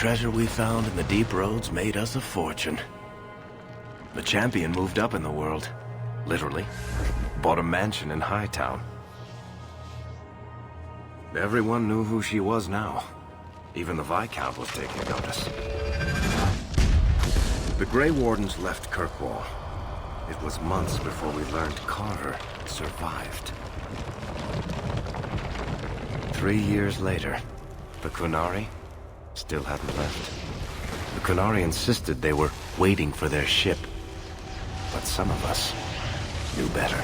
treasure we found in the deep roads made us a fortune. The champion moved up in the world, literally. Bought a mansion in Hightown. Everyone knew who she was now. Even the Viscount was taking notice. The Grey Wardens left Kirkwall. It was months before we learned Carter survived. 3 years later, the Qunari still hadn't left. The Qunari insisted they were waiting for their ship. But some of us knew better.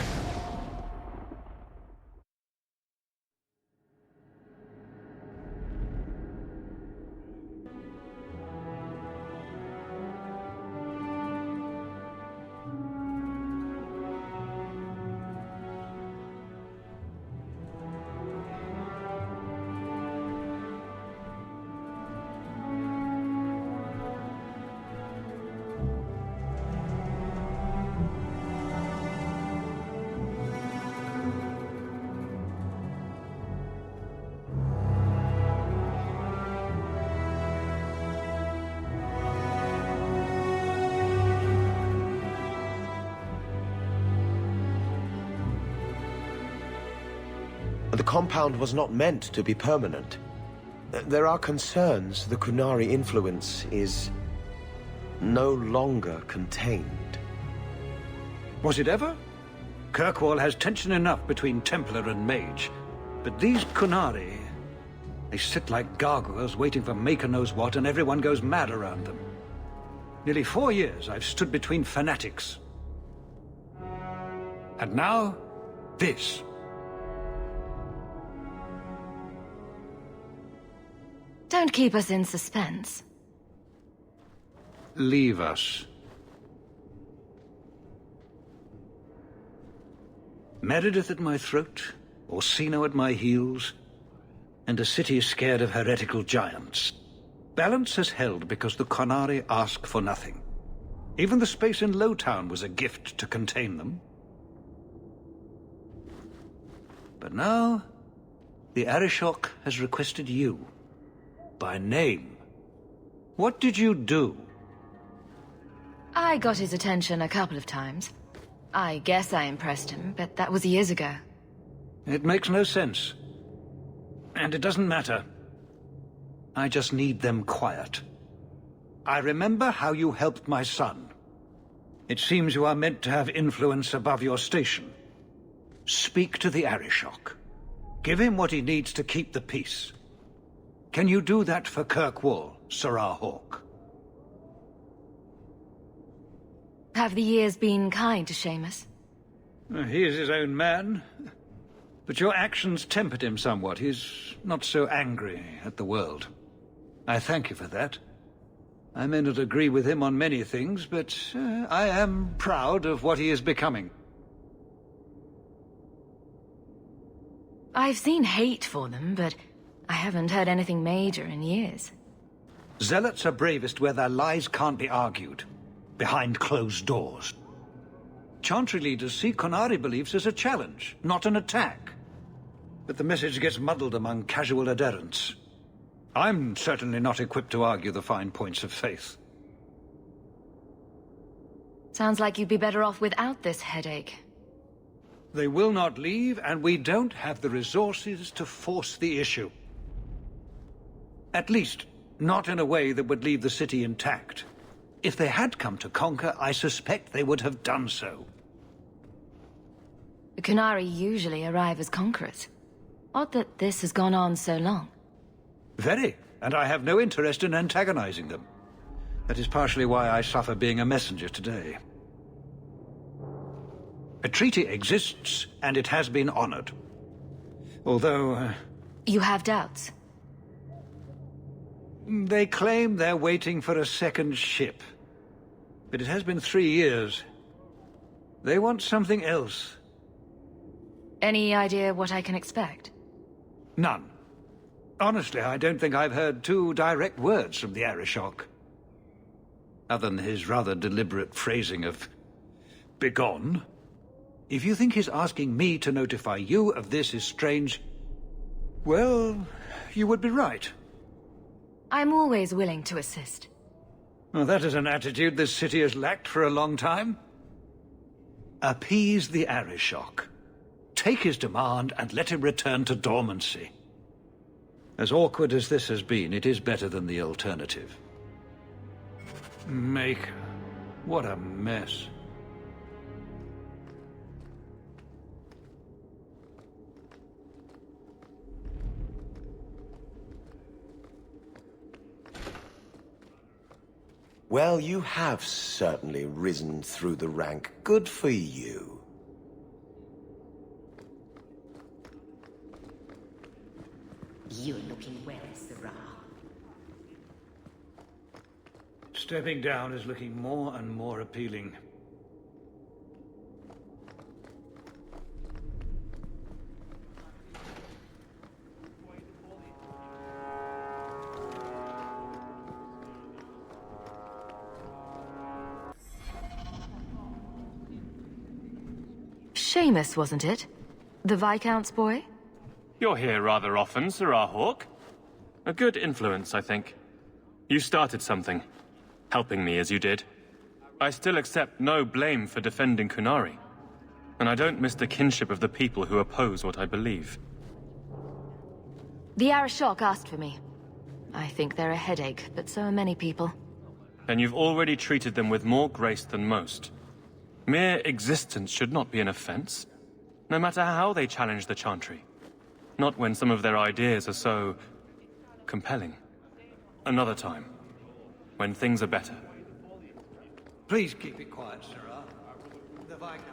The compound was not meant to be permanent. There are concerns the Qunari influence is no longer contained. Was it ever? Kirkwall has tension enough between Templar and Mage. But these Qunari, they sit like gargoyles waiting for maker knows what, and everyone goes mad around them. Nearly 4 years I've stood between fanatics. And now, this. Don't keep us in suspense. Leave us. Meredith at my throat, Orsino at my heels, and a city scared of heretical giants. Balance has held because the Qunari ask for nothing. Even the space in Lowtown was a gift to contain them. But now, the Arishok has requested you. By name. What did you do? I got his attention a couple of times. I guess I impressed him, but that was years ago. It makes no sense. And it doesn't matter. I just need them quiet. I remember how you helped my son. It seems you are meant to have influence above your station. Speak to the Arishok. Give him what he needs to keep the peace. Can you do that for Kirkwall, Sirrah Hawke? Have the years been kind to Seamus? He is his own man. But your actions tempered him somewhat. He's not so angry at the world. I thank you for that. I may not agree with him on many things, but I am proud of what he is becoming. I've seen hate for them, but I haven't heard anything major in years. Zealots are bravest where their lies can't be argued, behind closed doors. Chantry leaders see Qunari beliefs as a challenge, not an attack. But the message gets muddled among casual adherents. I'm certainly not equipped to argue the fine points of faith. Sounds like you'd be better off without this headache. They will not leave, and we don't have the resources to force the issue. At least, not in a way that would leave the city intact. If they had come to conquer, I suspect they would have done so. The Qunari usually arrive as conquerors. Odd that this has gone on so long. Very, and I have no interest in antagonizing them. That is partially why I suffer being a messenger today. A treaty exists, and it has been honored. Although, You have doubts? they claim they're waiting for a second ship. But it has been 3 years. They want something else. Any idea what I can expect? None. Honestly, I don't think I've heard 2 direct words from the Arishok. Other than his rather deliberate phrasing of begone. If you think his asking me to notify you of this is strange, well, you would be right. I'm always willing to assist. Well, that is an attitude this city has lacked for a long time. Appease the Arishok. Take his demand and let him return to dormancy. As awkward as this has been, it is better than the alternative. Maker. What a mess. Well, you have certainly risen through the rank. Good for you. You're looking well, Sarah. Stepping down is looking more and more appealing. Seamus, wasn't it? The Viscount's boy? You're here rather often, Sir Hawke. A good influence, I think. You started something, helping me as you did. I still accept no blame for defending Kunari, and I don't miss the kinship of the people who oppose what I believe. The Arishok asked for me. I think they're a headache, but so are many people. And you've already treated them with more grace than most. Mere existence should not be an offense, no matter how they challenge the Chantry. Not when some of their ideas are so compelling. Another time, when things are better. Please keep it quiet, Sarah. The Viscount.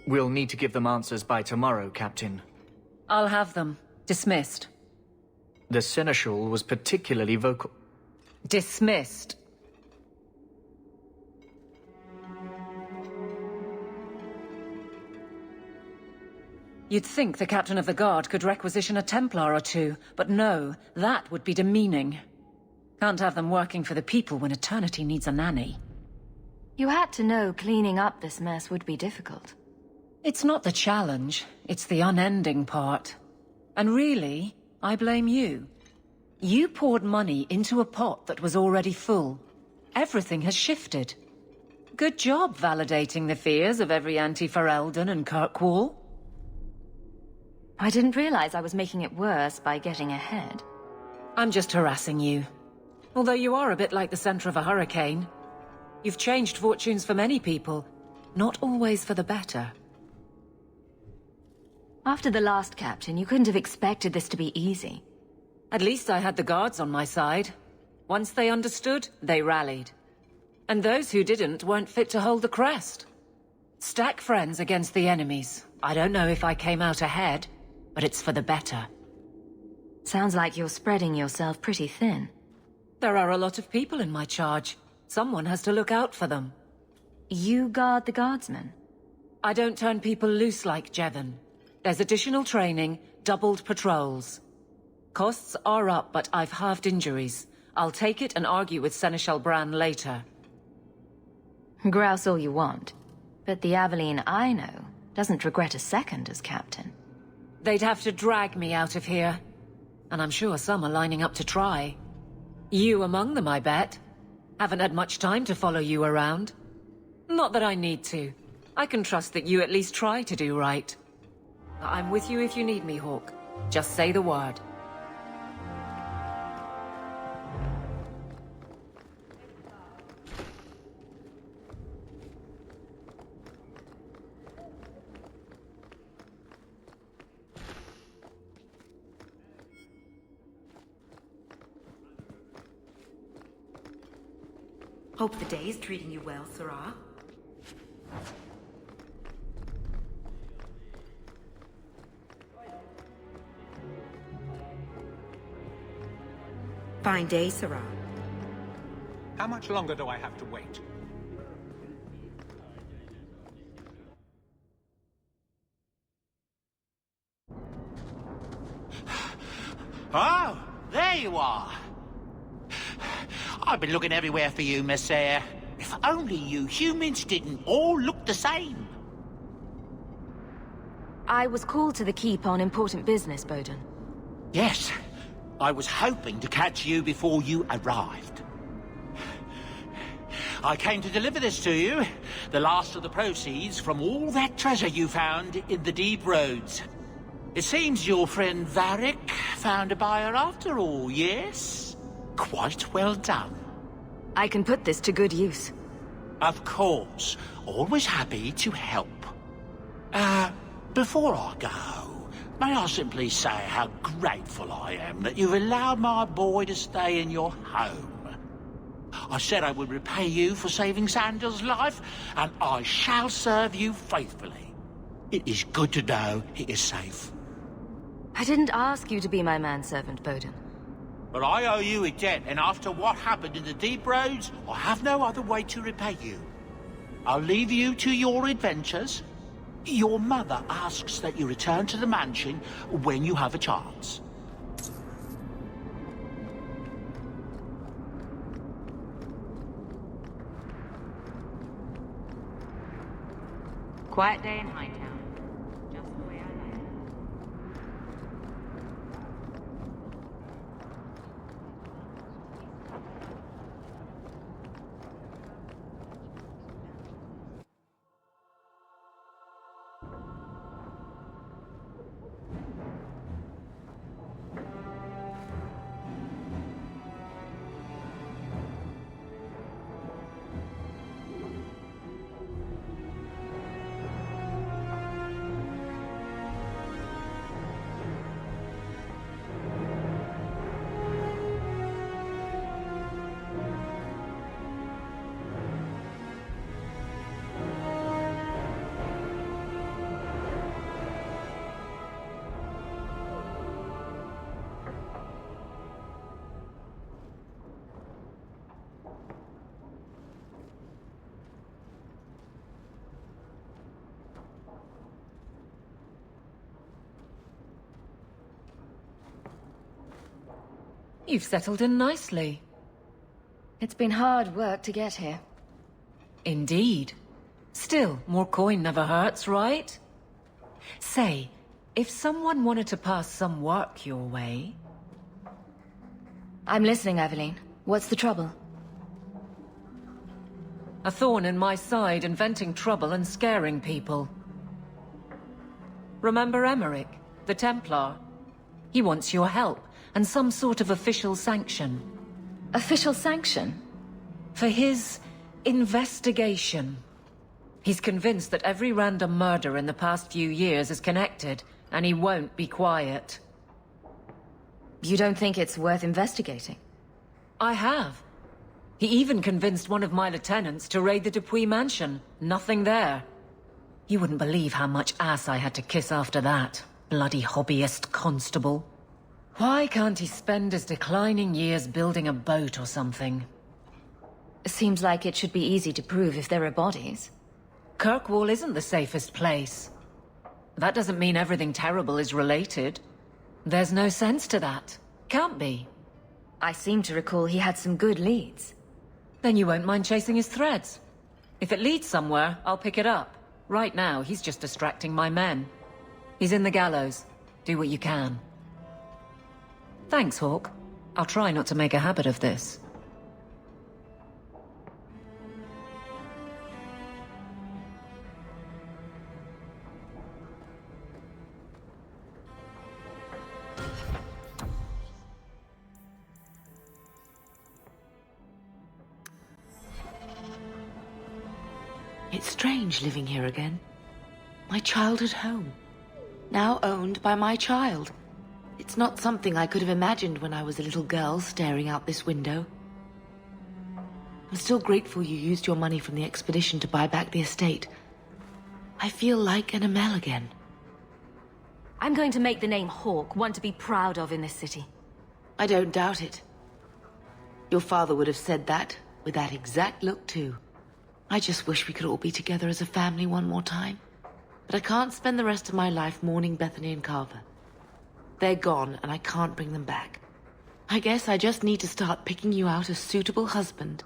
We'll need to give them answers by tomorrow, Captain. I'll have them. Dismissed. The Seneschal was particularly vocal. Dismissed. You'd think the Captain of the Guard could requisition a Templar or two, but no, that would be demeaning. Can't have them working for the people when Eternity needs a nanny. You had to know cleaning up this mess would be difficult. It's not the challenge, it's the unending part. And really, I blame you. You poured money into a pot that was already full. Everything has shifted. Good job validating the fears of every anti-Ferelden and Kirkwall. I didn't realize I was making it worse by getting ahead. I'm just harassing you. Although you are a bit like the center of a hurricane. You've changed fortunes for many people, not always for the better. After the last captain, you couldn't have expected this to be easy. At least I had the guards on my side. Once they understood, they rallied. And those who didn't weren't fit to hold the crest. Stack friends against the enemies. I don't know if I came out ahead, but it's for the better. Sounds like you're spreading yourself pretty thin. There are a lot of people in my charge. Someone has to look out for them. You guard the guardsmen? I don't turn people loose like Jevon. There's additional training, doubled patrols. Costs are up, but I've halved injuries. I'll take it and argue with Seneschal Bran later. Grouse all you want. But the Aveline I know doesn't regret a second as captain. They'd have to drag me out of here. And I'm sure some are lining up to try. You among them, I bet. Haven't had much time to follow you around. Not that I need to. I can trust that you at least try to do right. I'm with you if you need me, Hawke. Just say the word. Hope the day is treating you well, Sarah. Fine day, Sarah. How much longer do I have to wait? Oh, there you are. I've been looking everywhere for you, Messiah. If only you humans didn't all look the same. I was called to the keep on important business, Bowden. Yes, I was hoping to catch you before you arrived. I came to deliver this to you, the last of the proceeds from all that treasure you found in the deep roads. It seems your friend Varric found a buyer after all, yes? Quite well done. I can put this to good use. Of course. Always happy to help. Before I go, may I simply say how grateful I am that you've allowed my boy to stay in your home. I said I would repay you for saving Sandal's life, and I shall serve you faithfully. It is good to know he is safe. I didn't ask you to be my manservant, Bowden. But I owe you a debt, and after what happened in the deep roads, I have no other way to repay you. I'll leave you to your adventures. Your mother asks that you return to the mansion when you have a chance. Quiet day in Hightown. Just the way I like it. You've settled in nicely. It's been hard work to get here. Indeed. Still, more coin never hurts, right? Say, if someone wanted to pass some work your way... I'm listening, Aveline. What's the trouble? A thorn in my side, inventing trouble and scaring people. Remember Emmerich, the Templar? He wants your help, and some sort of official sanction. Official sanction? For his investigation. He's convinced that every random murder in the past few years is connected, and he won't be quiet. You don't think it's worth investigating? I have. He even convinced one of my lieutenants to raid the Dupuis mansion. Nothing there. You wouldn't believe how much ass I had to kiss after that. Bloody hobbyist constable. Why can't he spend his declining years building a boat or something? Seems like it should be easy to prove if there are bodies. Kirkwall isn't the safest place. That doesn't mean everything terrible is related. There's no sense to that. Can't be. I seem to recall he had some good leads. Then you won't mind chasing his threads. If it leads somewhere, I'll pick it up. Right now, he's just distracting my men. He's in the gallows. Do what you can. Thanks, Hawke. I'll try not to make a habit of this. It's strange living here again. My childhood home. Now owned by my child. It's not something I could have imagined when I was a little girl staring out this window. I'm still grateful you used your money from the expedition to buy back the estate. I feel like an Amel again. I'm going to make the name Hawke one to be proud of in this city. I don't doubt it. Your father would have said that, with that exact look too. I just wish we could all be together as a family one more time. But I can't spend the rest of my life mourning Bethany and Carver. They're gone, and I can't bring them back. I guess I just need to start picking you out a suitable husband.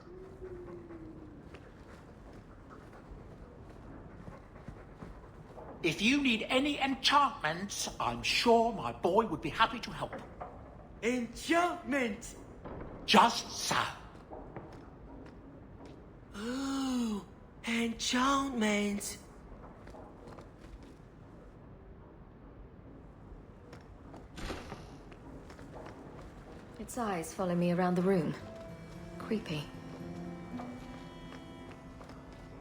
If you need any enchantments, I'm sure my boy would be happy to help. Enchantment! Just so. Ooh, enchantment! Its eyes follow me around the room. Creepy.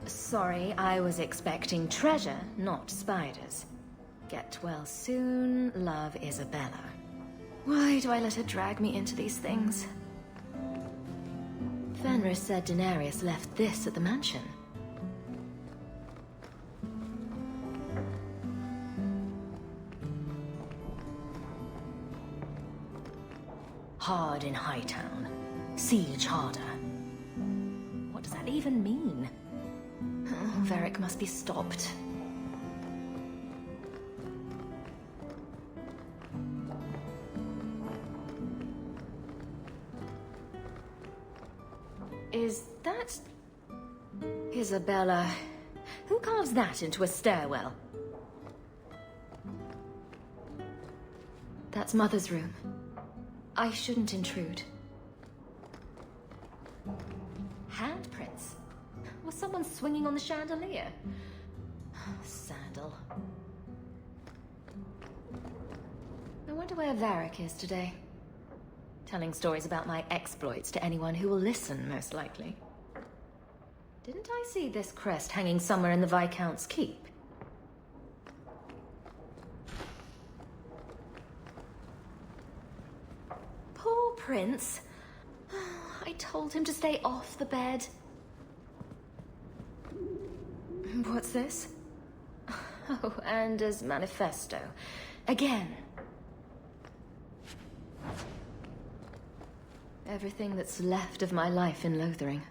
Sorry, I was expecting treasure, not spiders. Get well soon, love Isabella. Why do I let her drag me into these things? Fenris said Daenerys left this at the mansion. Hard in Hightown. Siege harder. What does that even mean? Oh, Varric must be stopped. Is that... Isabella? Who carves that into a stairwell? That's Mother's room. I shouldn't intrude. Handprints? Was someone swinging on the chandelier? Sandal. I wonder where Varric is today. Telling stories about my exploits to anyone who will listen, most likely. Didn't I see this crest hanging somewhere in the Viscount's keep? Poor Prince. I told him to stay off the bed. What's this? Oh, Anders' manifesto. Again. Everything that's left of my life in Lothering.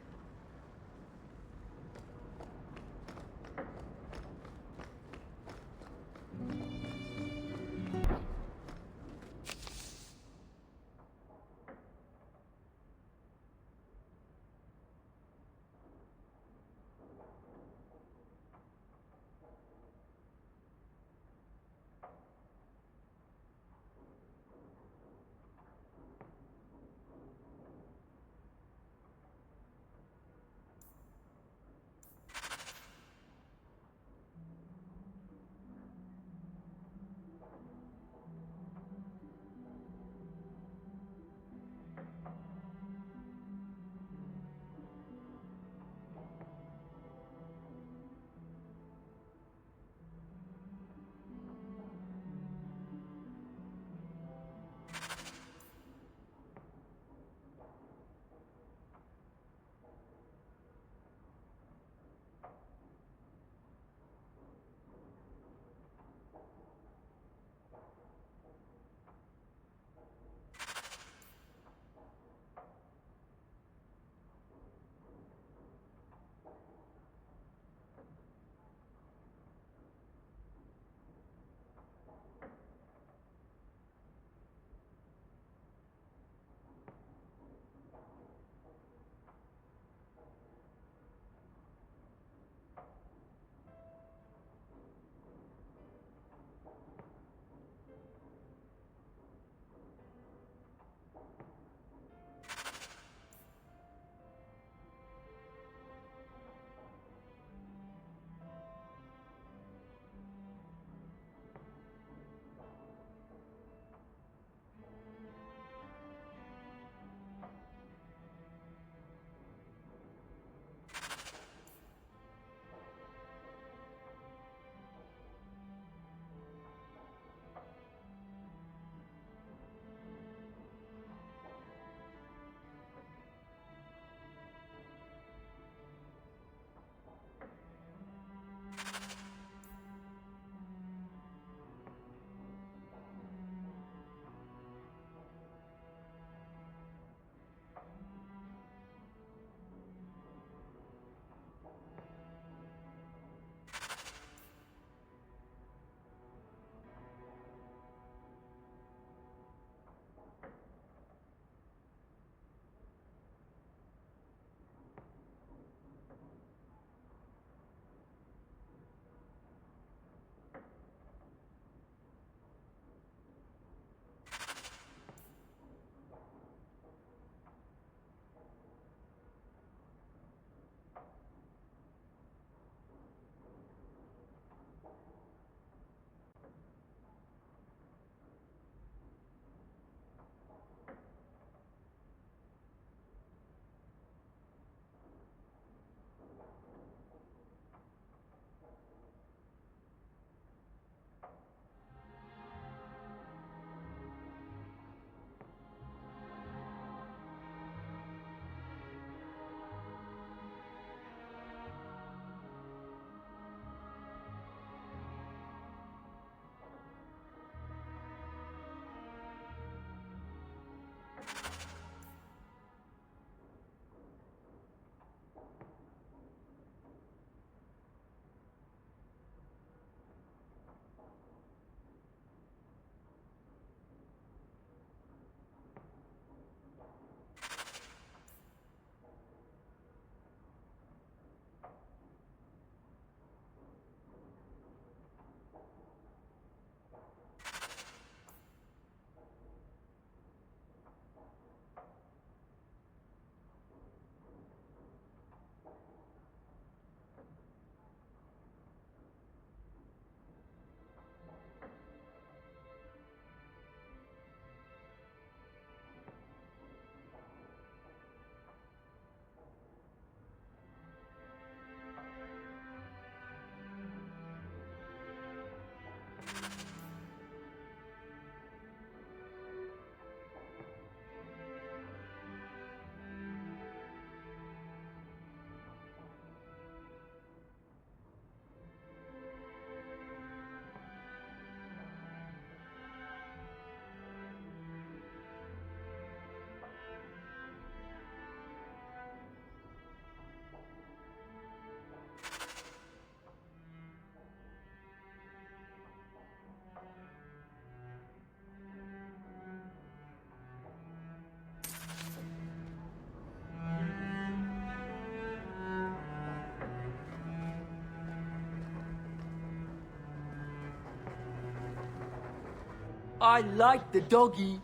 I like the doggy.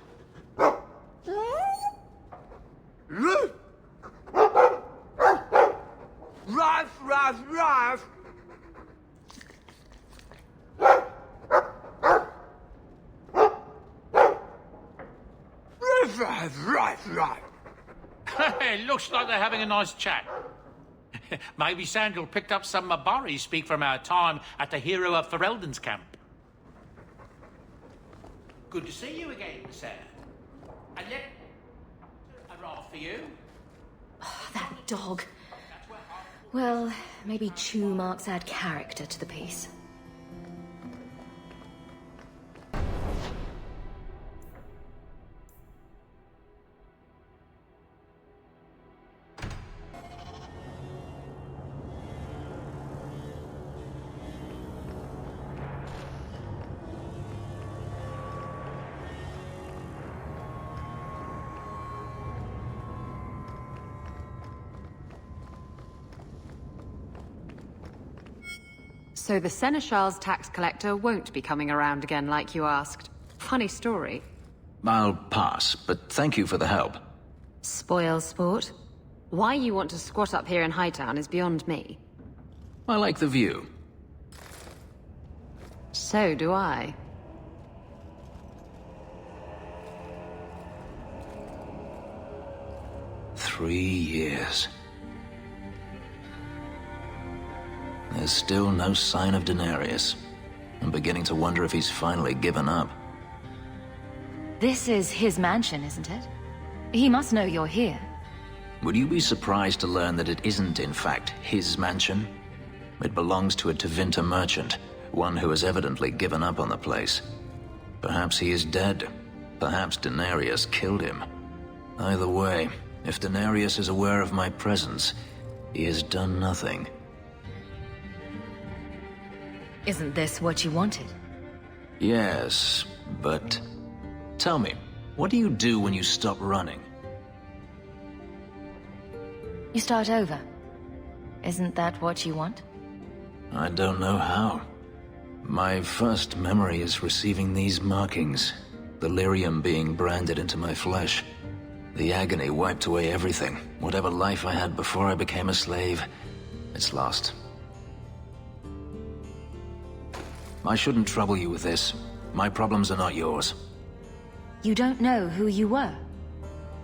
Ruff, ruff, ruff. Right. It looks like they're having a nice chat. Maybe Sandal picked up some Mabari speak from our time at the Hero of Ferelden's camp. Good to see you again, sir. And yet, a rod for you. Oh, that dog. Well, maybe chew marks add character to the piece. So the Seneschal's tax collector won't be coming around again like you asked. Funny story. I'll pass, but thank you for the help. Spoil sport? Why you want to squat up here in Hightown is beyond me. I like the view. So do I. Three years. There's still no sign of Daenerys. I'm beginning to wonder if he's finally given up. This is his mansion, isn't it? He must know you're here. Would you be surprised to learn that it isn't, in fact, his mansion? It belongs to a Tevinter merchant, one who has evidently given up on the place. Perhaps he is dead. Perhaps Daenerys killed him. Either way, if Daenerys is aware of my presence, he has done nothing. Isn't this what you wanted? Yes, but... Tell me, what do you do when you stop running? You start over. Isn't that what you want? I don't know how. My first memory is receiving these markings, the lyrium being branded into my flesh. The agony wiped away everything. Whatever life I had before I became a slave, it's lost. I shouldn't trouble you with this. My problems are not yours. You don't know who you were?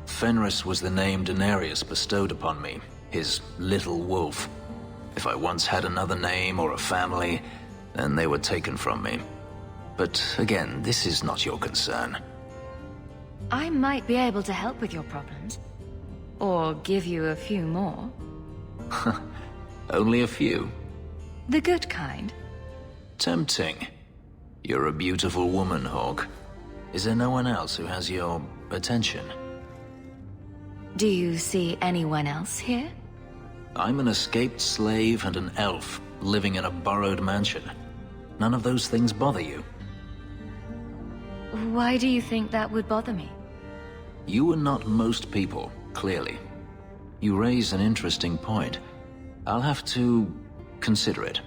Fenris was the name Daenerys bestowed upon me, his little wolf. If I once had another name or a family, then they were taken from me. But again, this is not your concern. I might be able to help with your problems. Or give you a few more. Only a few. The good kind. Tempting. You're a beautiful woman, Hawke. Is there no one else who has your attention? Do you see anyone else here? I'm an escaped slave and an elf, living in a borrowed mansion. None of those things bother you. Why do you think that would bother me? You are not most people, clearly. You raise an interesting point. I'll have to consider it.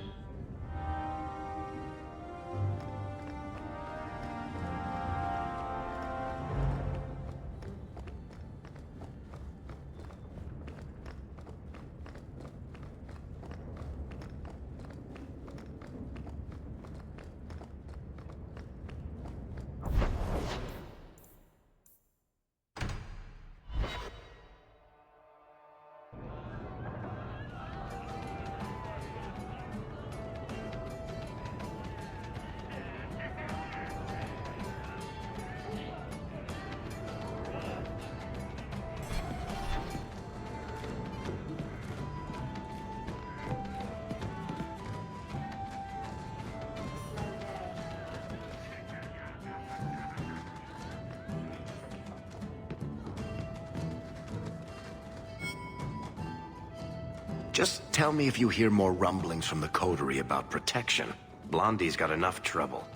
Just tell me if you hear more rumblings from the coterie about protection. Blondie's got enough trouble.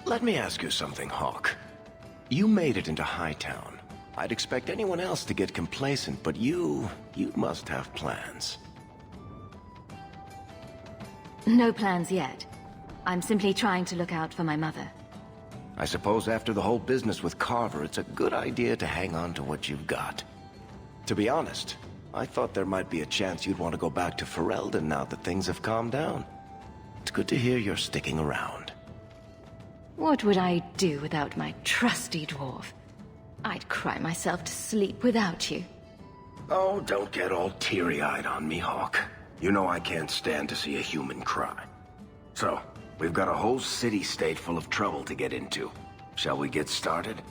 Let me ask you something, Hawke. You made it into Hightown. I'd expect anyone else to get complacent, but you must have plans. No plans yet. I'm simply trying to look out for my mother. I suppose after the whole business with Carver, it's a good idea to hang on to what you've got. To be honest, I thought there might be a chance you'd want to go back to Ferelden now that things have calmed down. It's good to hear you're sticking around. What would I do without my trusty dwarf? I'd cry myself to sleep without you. Oh, don't get all teary-eyed on me, Hawke. You know I can't stand to see a human cry. So, we've got a whole city-state full of trouble to get into. Shall we get started?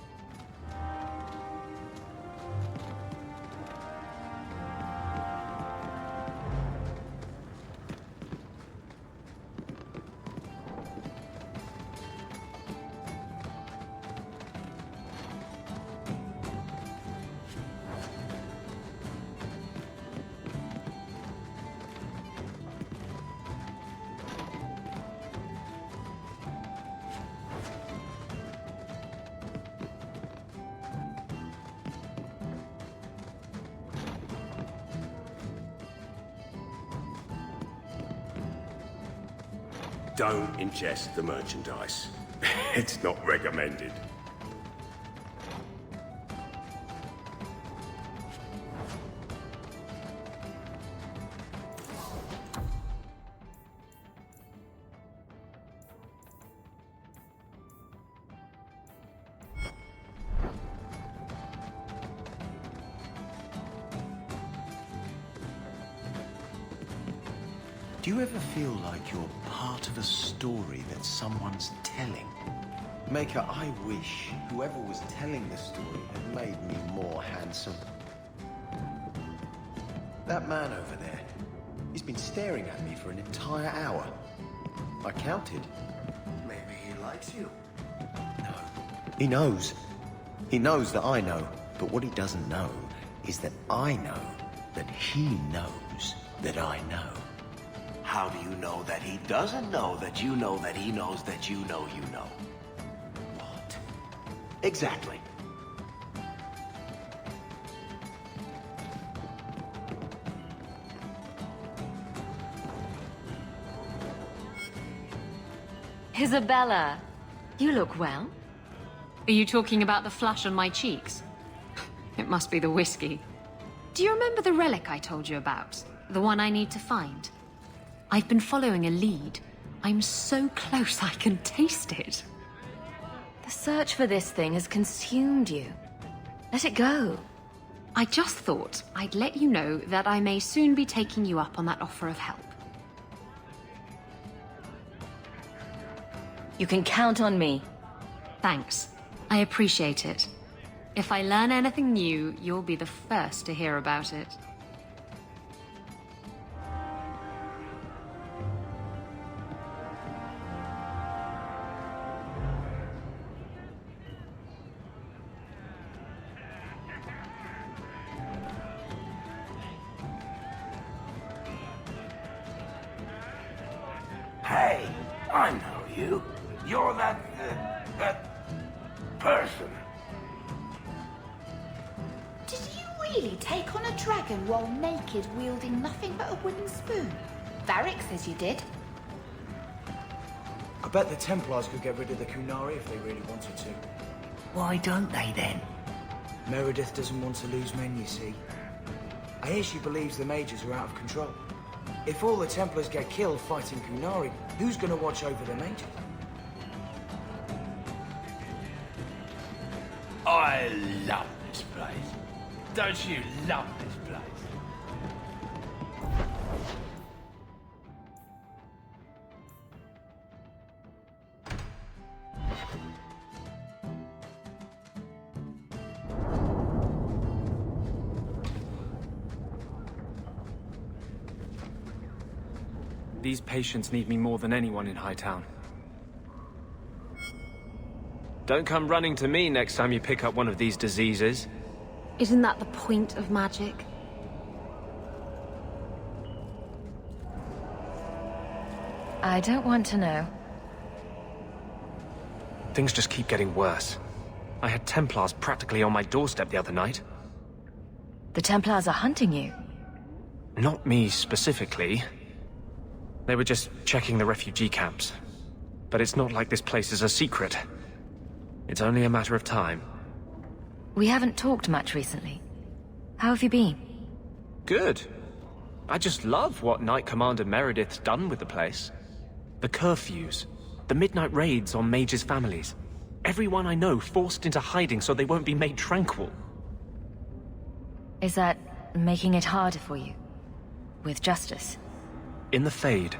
Don't ingest the merchandise. It's not recommended. Do you ever feel like you're part of a story that someone's telling? Maker, I wish whoever was telling the story had made me more handsome. That man over there, he's been staring at me for an entire hour. I counted. Maybe he likes you. No. He knows. He knows that I know. But what he doesn't know is that I know that he knows that I know. How do you know that he doesn't know that you know that he knows that you know you know? What? Exactly. Isabella, you look well. Are you talking about the flush on my cheeks? It must be the whiskey. Do you remember the relic I told you about? The one I need to find? I've been following a lead. I'm so close I can taste it. The search for this thing has consumed you. Let it go. I just thought I'd let you know that I may soon be taking you up on that offer of help. You can count on me. Thanks. I appreciate it. If I learn anything new, you'll be the first to hear about it. Hey, I know you. You're that person. Did you really take on a dragon while naked, wielding nothing but a wooden spoon? Varric says you did. I bet the Templars could get rid of the Kunari if they really wanted to. Why don't they then? Meredith doesn't want to lose men, you see. I hear she believes the mages are out of control. If all the Templars get killed fighting Kunari, who's going to watch over the mages? I love this place. Don't you love this place? These patients need me more than anyone in Hightown. Don't come running to me next time you pick up one of these diseases. Isn't that the point of magic? I don't want to know. Things just keep getting worse. I had Templars practically on my doorstep the other night. The Templars are hunting you. Not me specifically. They were just checking the refugee camps. But it's not like this place is a secret. It's only a matter of time. We haven't talked much recently. How have you been? Good. I just love what Knight Commander Meredith's done with the place. The curfews, the midnight raids on mages' families. Everyone I know forced into hiding so they won't be made tranquil. Is that making it harder for you? With justice? In the Fade,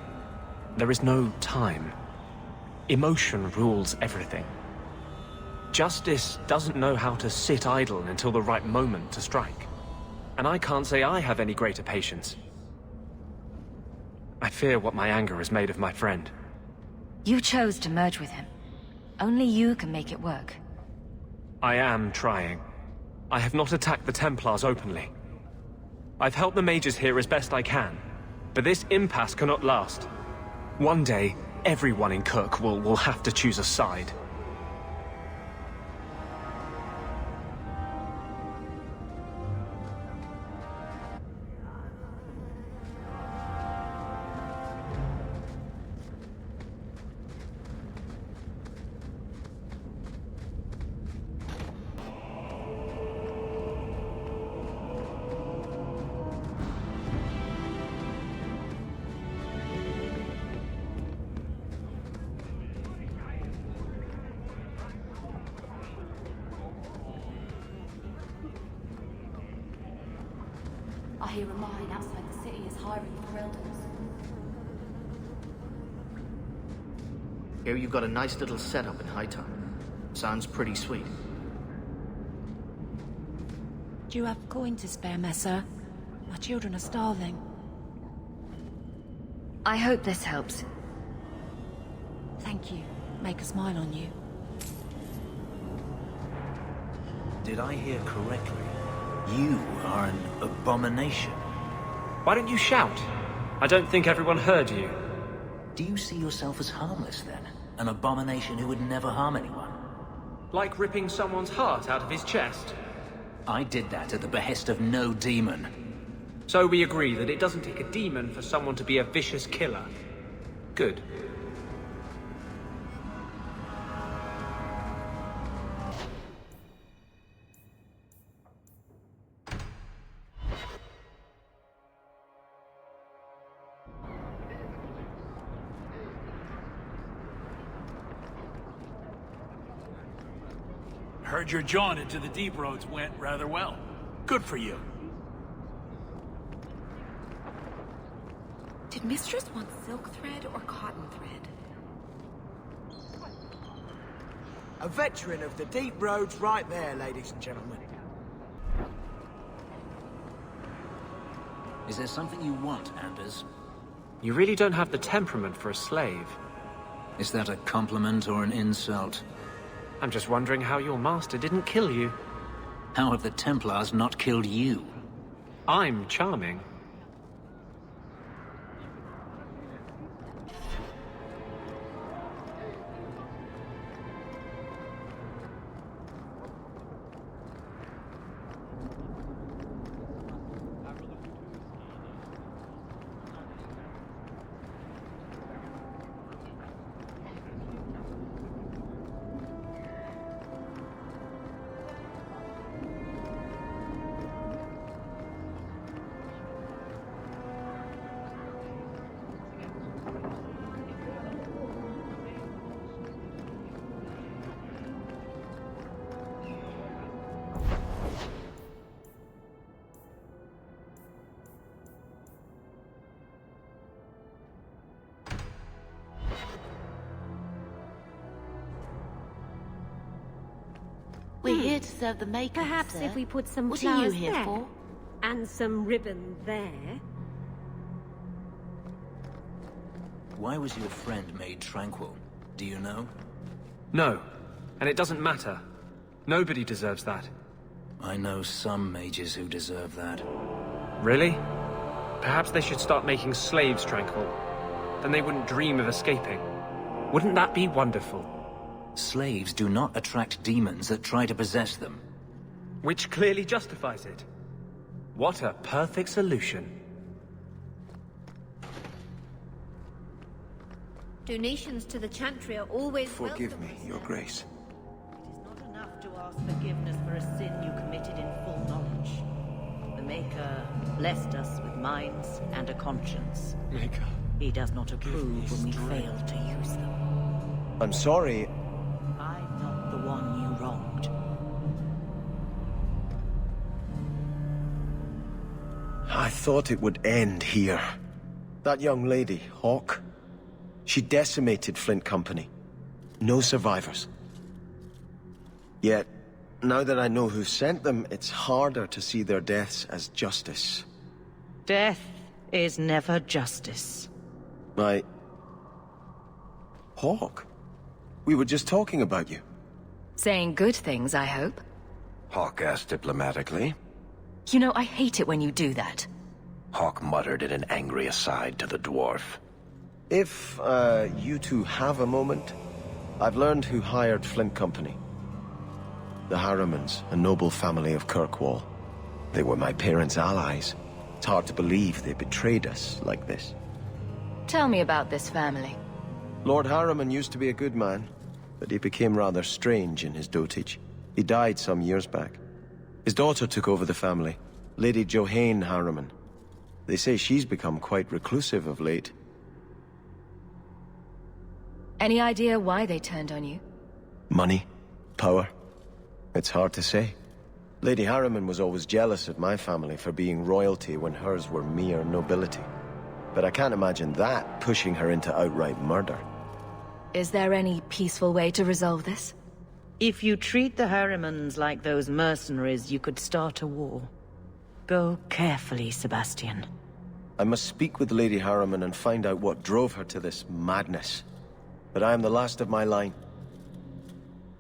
there is no time. Emotion rules everything. Justice doesn't know how to sit idle until the right moment to strike. And I can't say I have any greater patience. I fear what my anger has made of my friend. You chose to merge with him. Only you can make it work. I am trying. I have not attacked the Templars openly. I've helped the mages here as best I can, but this impasse cannot last. One day, everyone in Kirkwall will have to choose a side. I hear a mine outside the city is hiring for elders. Here you've got a nice little setup in Hightown. Sounds pretty sweet. Do you have coin to spare, Messer? My children are starving. I hope this helps. Thank you. Make a smile on you. Did I hear correctly? You are an abomination. Why don't you shout? I don't think everyone heard you. Do you see yourself as harmless then? An abomination who would never harm anyone? Like ripping someone's heart out of his chest? I did that at the behest of no demon. So we agree that it doesn't take a demon for someone to be a vicious killer. Good. Heard your jaunt into the deep roads went rather well. Good for you. Did Mistress want silk thread or cotton thread? A veteran of the deep roads right there, ladies and gentlemen. Is there something you want, Anders? You really don't have the temperament for a slave. Is that a compliment or an insult? I'm just wondering how your master didn't kill you. How have the Templars not killed you? I'm charming. We're here to serve the makers, Perhaps sir. if we put some What flowers are you here there, for? and some ribbon there. Why was your friend made tranquil? Do you know? No, and it doesn't matter. Nobody deserves that. I know some mages who deserve that. Really? Perhaps they should start making slaves tranquil. Then they wouldn't dream of escaping. Wouldn't that be wonderful? Slaves do not attract demons that try to possess them. Which clearly justifies it. What a perfect solution. Donations to the Chantry are always Forgive me, Your Grace. Not enough to ask forgiveness for a sin you committed in full knowledge. The Maker blessed us with minds and a conscience. Maker. He does not approve when we fail to use them. I'm sorry. I'm not the one you wronged. I thought it would end here. That young lady, Hawke, she decimated Flint Company. No survivors. Yet, now that I know who sent them, it's harder to see their deaths as justice. Death is never justice. Hawke? We were just talking about you. Saying good things, I hope. Hawke asked diplomatically. You know, I hate it when you do that. Hawke muttered in an angry aside to the dwarf. If, you two have a moment, I've learned who hired Flint Company. The Harrimans, a noble family of Kirkwall. They were my parents' allies. It's hard to believe they betrayed us like this. Tell me about this family. Lord Harriman used to be a good man, but he became rather strange in his dotage. He died some years back. His daughter took over the family, Lady Johanne Harriman. They say she's become quite reclusive of late. Any idea why they turned on you? Money? Power? It's hard to say. Lady Harriman was always jealous of my family for being royalty when hers were mere nobility. But I can't imagine that pushing her into outright murder. Is there any peaceful way to resolve this? If you treat the Harrimans like those mercenaries, you could start a war. Go carefully, Sebastian. I must speak with Lady Harriman and find out what drove her to this madness. But I am the last of my line.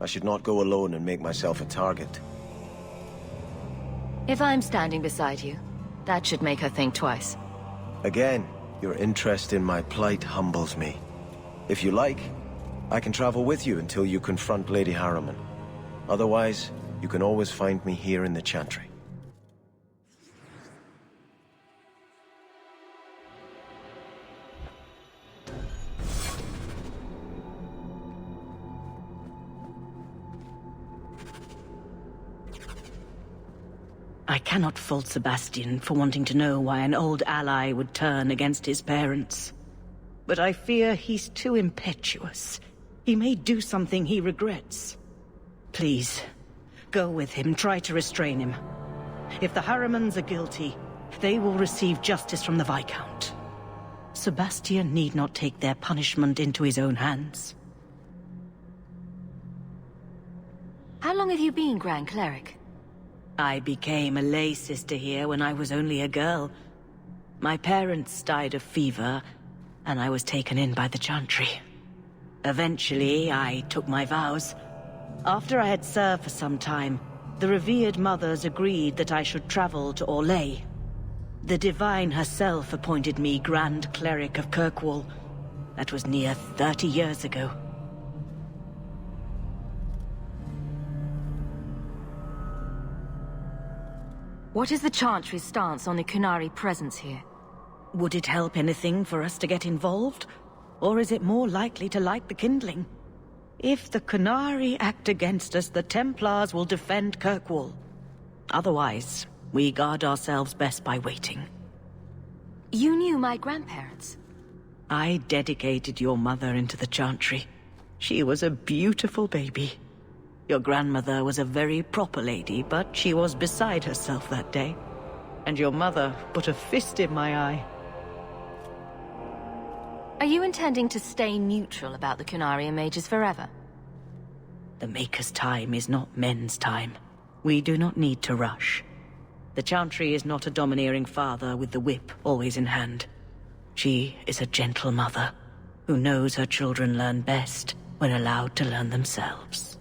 I should not go alone and make myself a target. If I'm standing beside you, that should make her think twice. Again, your interest in my plight humbles me. If you like, I can travel with you until you confront Lady Harriman. Otherwise, you can always find me here in the Chantry. I cannot fault Sebastian for wanting to know why an old ally would turn against his parents. But I fear he's too impetuous. He may do something he regrets. Please, go with him, try to restrain him. If the Harrimans are guilty, they will receive justice from the Viscount. Sebastian need not take their punishment into his own hands. How long have you been Grand Cleric? I became a lay sister here when I was only a girl. My parents died of fever, and I was taken in by the Chantry. Eventually, I took my vows. After I had served for some time, the revered mothers agreed that I should travel to Orlais. The Divine herself appointed me Grand Cleric of Kirkwall. That was near 30 years ago. What is the Chantry's stance on the Qunari presence here? Would it help anything for us to get involved? Or is it more likely to light the kindling? If the Qunari act against us, the Templars will defend Kirkwall. Otherwise, we guard ourselves best by waiting. You knew my grandparents? I dedicated your mother into the Chantry. She was a beautiful baby. Your grandmother was a very proper lady, but she was beside herself that day. And your mother put a fist in my eye. Are you intending to stay neutral about the Qunari mages forever? The Maker's time is not men's time. We do not need to rush. The Chantry is not a domineering father with the whip always in hand. She is a gentle mother who knows her children learn best when allowed to learn themselves.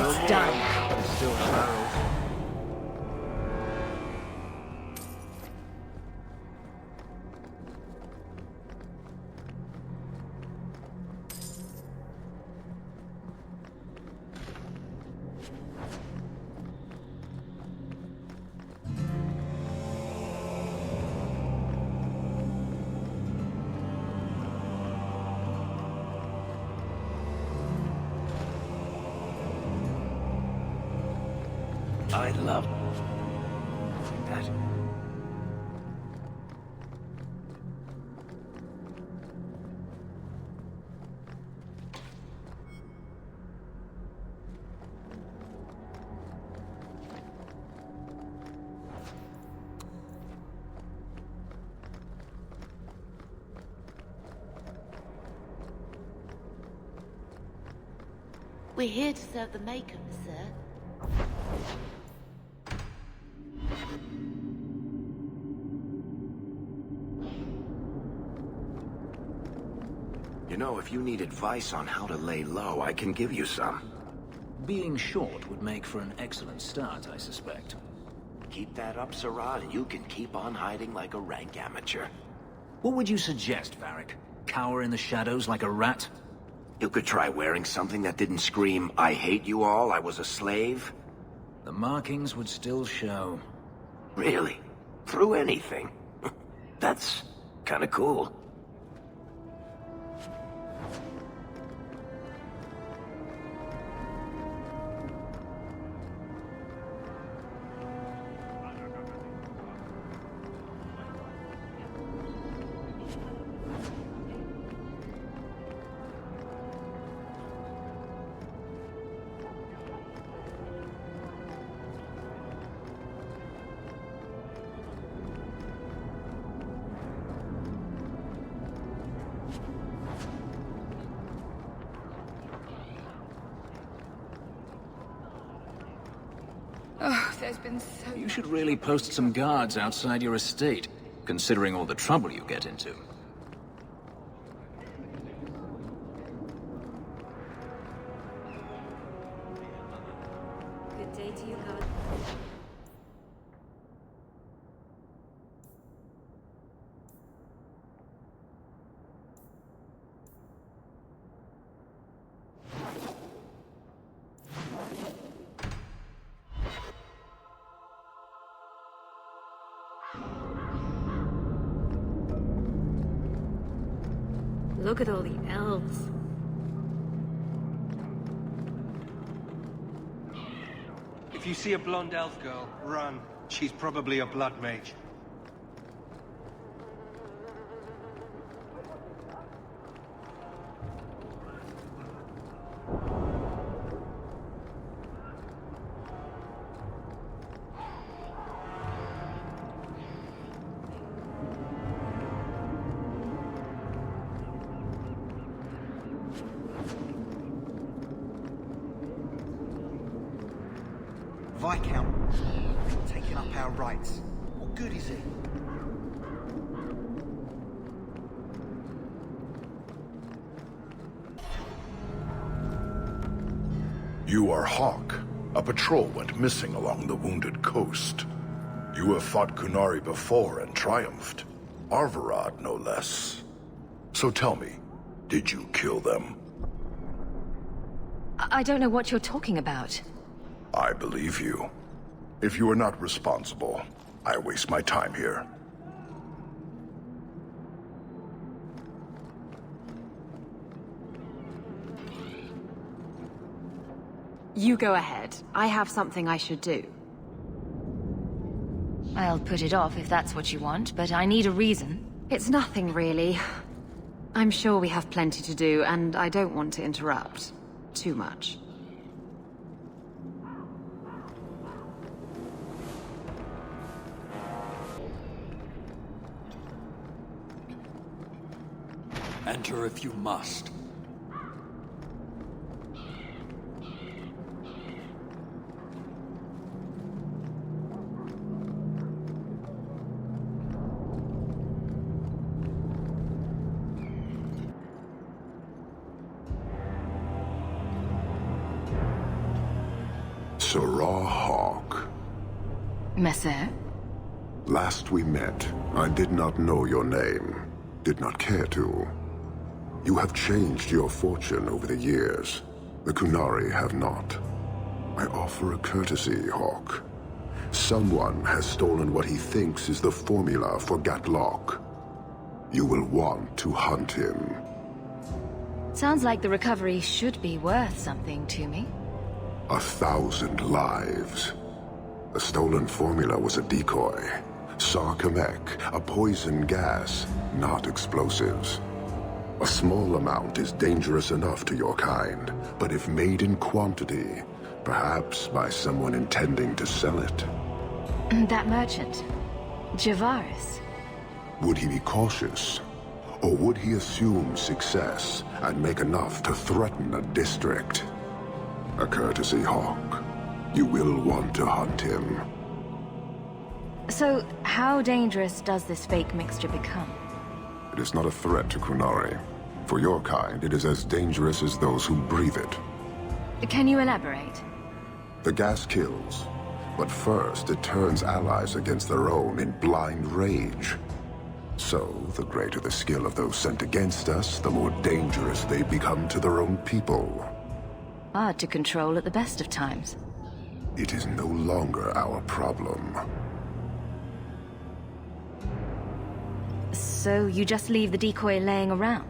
It's done. There's still barrels. I love that. We're here to serve the Maker, sir. You know, if you need advice on how to lay low, I can give you some. Being short would make for an excellent start, I suspect. Keep that up, Sirrod, and you can keep on hiding like a rank amateur. What would you suggest, Varric? Cower in the shadows like a rat? You could try wearing something that didn't scream, "I hate you all, I was a slave." The markings would still show. Really? Through anything? That's kinda cool. Oh, there's been so You should really post some guards outside your estate, considering all the trouble you get into. Good day to you, God. Look at all the elves. If you see a blonde elf girl, run. She's probably a blood mage. Viscount, taking up our rights. What good is it? You are Hawke. A patrol went missing along the Wounded Coast. You have fought Qunari before and triumphed. Arvarad, no less. So tell me, did you kill them? I don't know what you're talking about. I believe you. If you are not responsible, I waste my time here. You go ahead. I have something I should do. I'll put it off if that's what you want, but I need a reason. It's nothing, really. I'm sure we have plenty to do, and I don't want to interrupt too much. Enter if you must. Sirrah Hawke. Messer? Last we met, I did not know your name. Did not care to. You have changed your fortune over the years. The Qunari have not. I offer a courtesy, Hawke. Someone has stolen what he thinks is the formula for Gatlock. You will want to hunt him. Sounds like the recovery should be worth something to me. 1,000 lives. The stolen formula was a decoy. Sarkamek, a poison gas, not explosives. A small amount is dangerous enough to your kind, but if made in quantity, perhaps by someone intending to sell it. That merchant, Javaris. Would he be cautious? Or would he assume success and make enough to threaten a district? A courtesy, Hawke. You will want to hunt him. So, how dangerous does this fake mixture become? It is not a threat to Qunari. For your kind, it is as dangerous as those who breathe it. Can you elaborate? The gas kills, but first it turns allies against their own in blind rage. So, the greater the skill of those sent against us, the more dangerous they become to their own people. Hard to control at the best of times. It is no longer our problem. So you just leave the decoy laying around?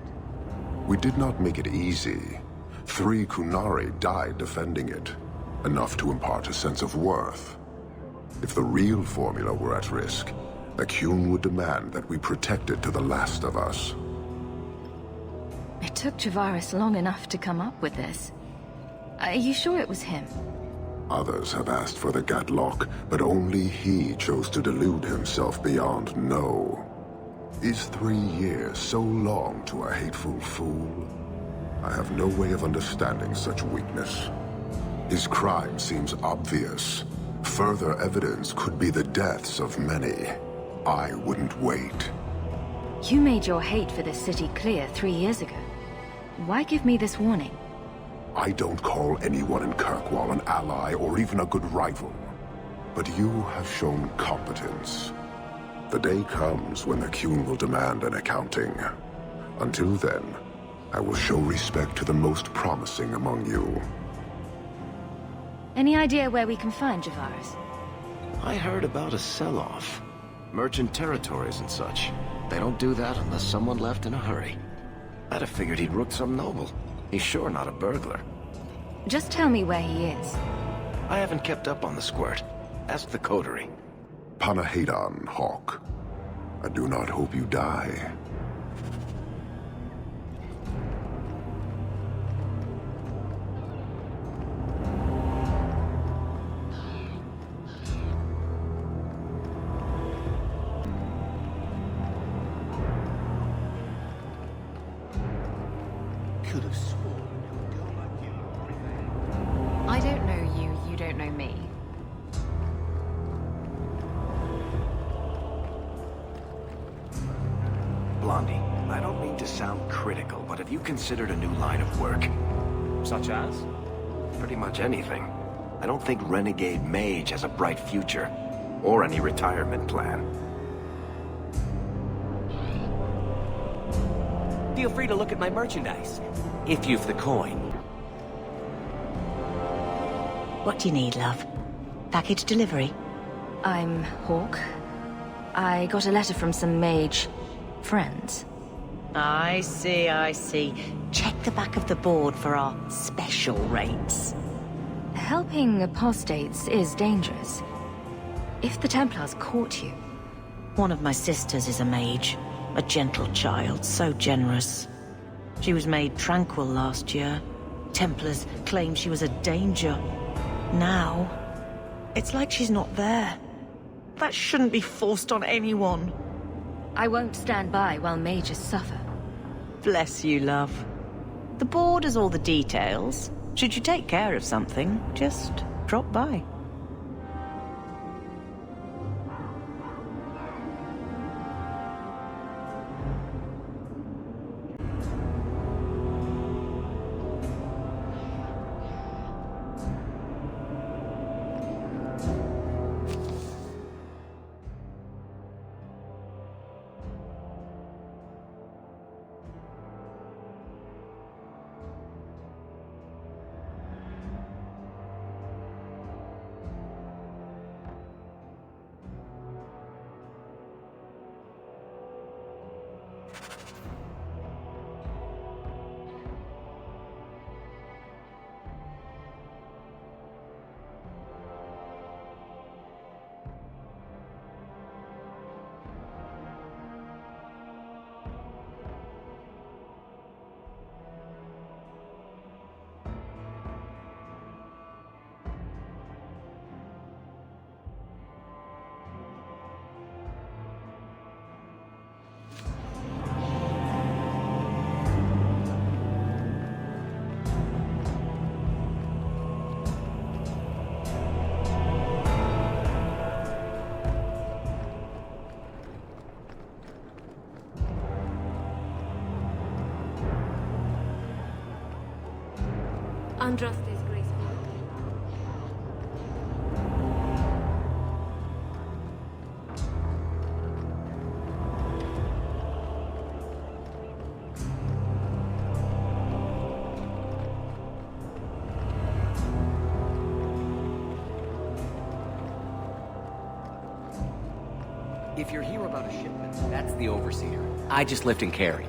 We did not make it easy. 3 Qunari died defending it, enough to impart a sense of worth. If the real formula were at risk, Qun would demand that we protect it to the last of us. It took Javaris long enough to come up with this. Are you sure it was him? Others have asked for the Gatlock, but only he chose to delude himself beyond no. Is 3 years so long to a hateful fool? I have no way of understanding such weakness. His crime seems obvious. Further evidence could be the deaths of many. I wouldn't wait. You made your hate for this city clear 3 years ago. Why give me this warning? I don't call anyone in Kirkwall an ally or even a good rival. But you have shown competence. The day comes when the Qun will demand an accounting. Until then, I will show respect to the most promising among you. Any idea where we can find Javaris? I heard about a sell-off. Merchant territories and such. They don't do that unless someone left in a hurry. I'd have figured he'd rooked some noble. He's sure not a burglar. Just tell me where he is. I haven't kept up on the squirt. Ask the coterie. Panahedon, Hawke. I do not hope you die. Could have sworn a girl like you. I don't know you, you don't know me. Blondie, I don't mean to sound critical, but have you considered a new line of work? Such as? Pretty much anything. I don't think Renegade Mage has a bright future. Or any retirement plan. Feel free to look at my merchandise, if you've the coin. What do you need, love? Package delivery? I'm Hawke. I got a letter from some mage friends. I see. Check the back of the board for our special rates. Helping apostates is dangerous. If the Templars caught you... One of my sisters is a mage. A gentle child, so generous. She was made tranquil last year. Templars claimed she was a danger. Now, it's like she's not there. That shouldn't be forced on anyone. I won't stand by while mages suffer. Bless you, love. The board has all the details. Should you take care of something, just drop by. trust is graceful. If you're here about a shipment, that's the overseer. I just lift and carry.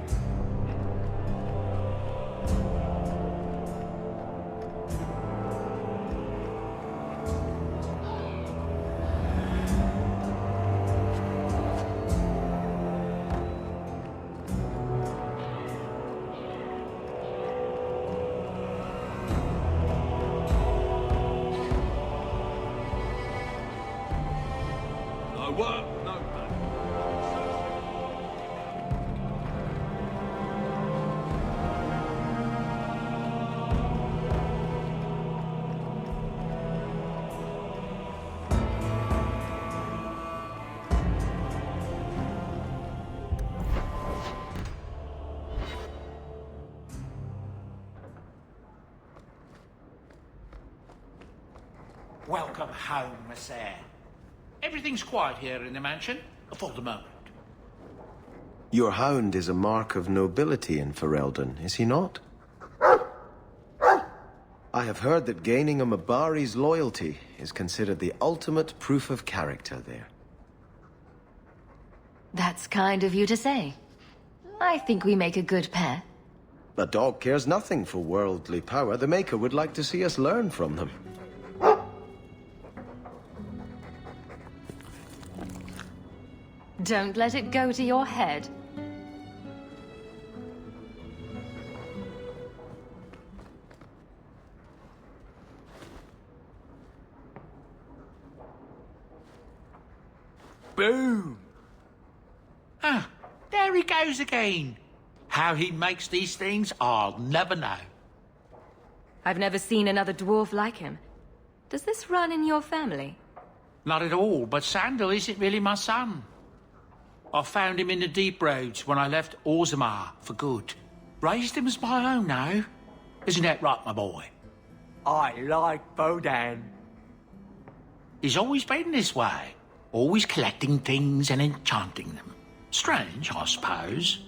No work, no pay. Welcome home, Miss Anne. Everything's quiet here in the mansion, for the moment. Your hound is a mark of nobility in Ferelden, is he not? I have heard that gaining a Mabari's loyalty is considered the ultimate proof of character there. That's kind of you to say. I think we make a good pair. A dog cares nothing for worldly power. The Maker would like to see us learn from them. Don't let it go to your head. Boom! Ah, there he goes again. How he makes these things, I'll never know. I've never seen another dwarf like him. Does this run in your family? Not at all, but Sandal isn't really my son. I found him in the deep roads when I left Orzammar for good. Raised him as my own now. Isn't that right, my boy? I like Bodan. He's always been this way. Always collecting things and enchanting them. Strange, I suppose.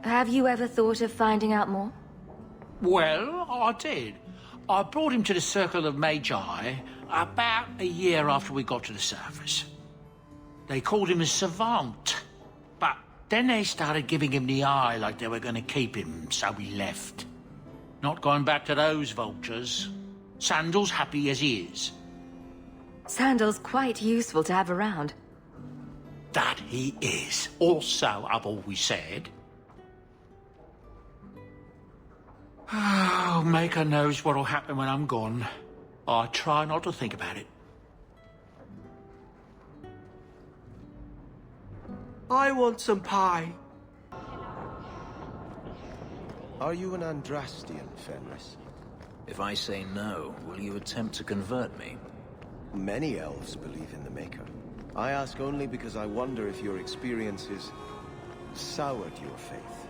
Have you ever thought of finding out more? Well, I did. I brought him to the Circle of Magi about a year after we got to the surface. They called him a savant, but then they started giving him the eye like they were going to keep him, so we left. Not going back to those vultures. Sandal's happy as he is. Sandal's quite useful to have around. That he is. Also, I've always said. Oh, Maker knows what'll happen when I'm gone. I try not to think about it. I want some pie. Are you an Andrastian, Fenris? If I say no, will you attempt to convert me? Many elves believe in the Maker. I ask only because I wonder if your experiences soured your faith.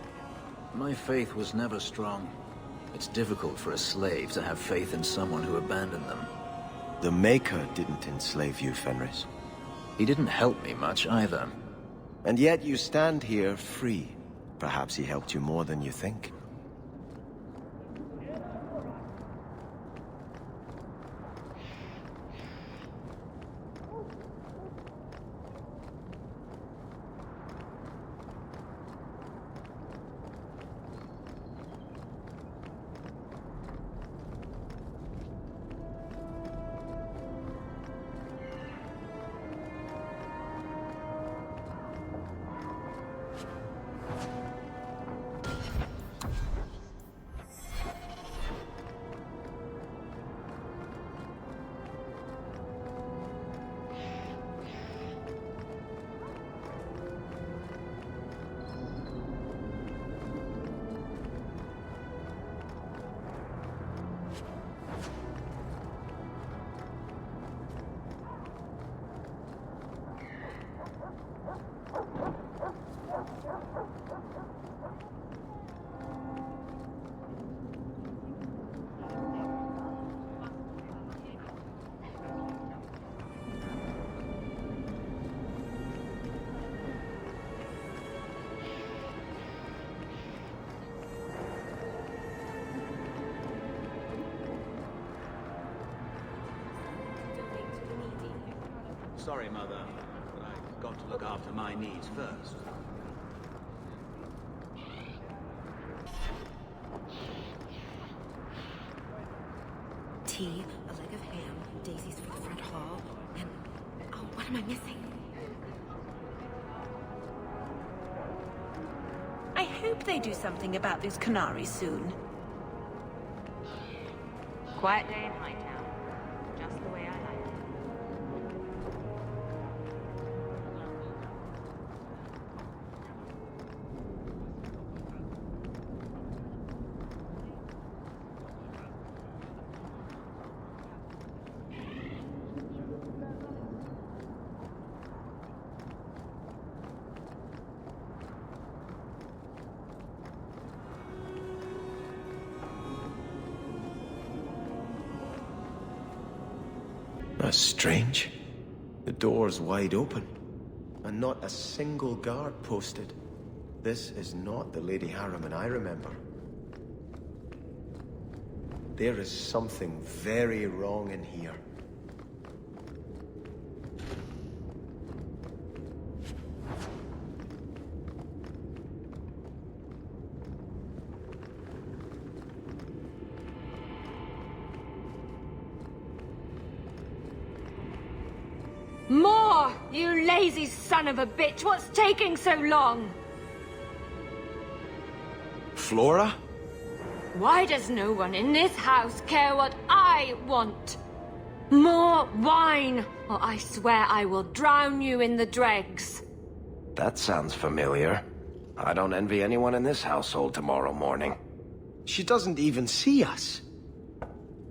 My faith was never strong. It's difficult for a slave to have faith in someone who abandoned them. The Maker didn't enslave you, Fenris. He didn't help me much either. And yet you stand here free. Perhaps he helped you more than you think. Sorry, Mother, but I've got to look after my needs first. Tea, a leg of ham, daisies for the front hall, and... oh, what am I missing? I hope they do something about this Canary soon. Quiet day in Hightown. Just the way I like it. That's strange. The door's wide open, and not a single guard posted. This is not the Lady Harriman I remember. There is something very wrong in here. More! You lazy son of a bitch! What's taking so long? Flora? Why does no one in this house care what I want? More wine, or I swear I will drown you in the dregs. That sounds familiar. I don't envy anyone in this household tomorrow morning. She doesn't even see us.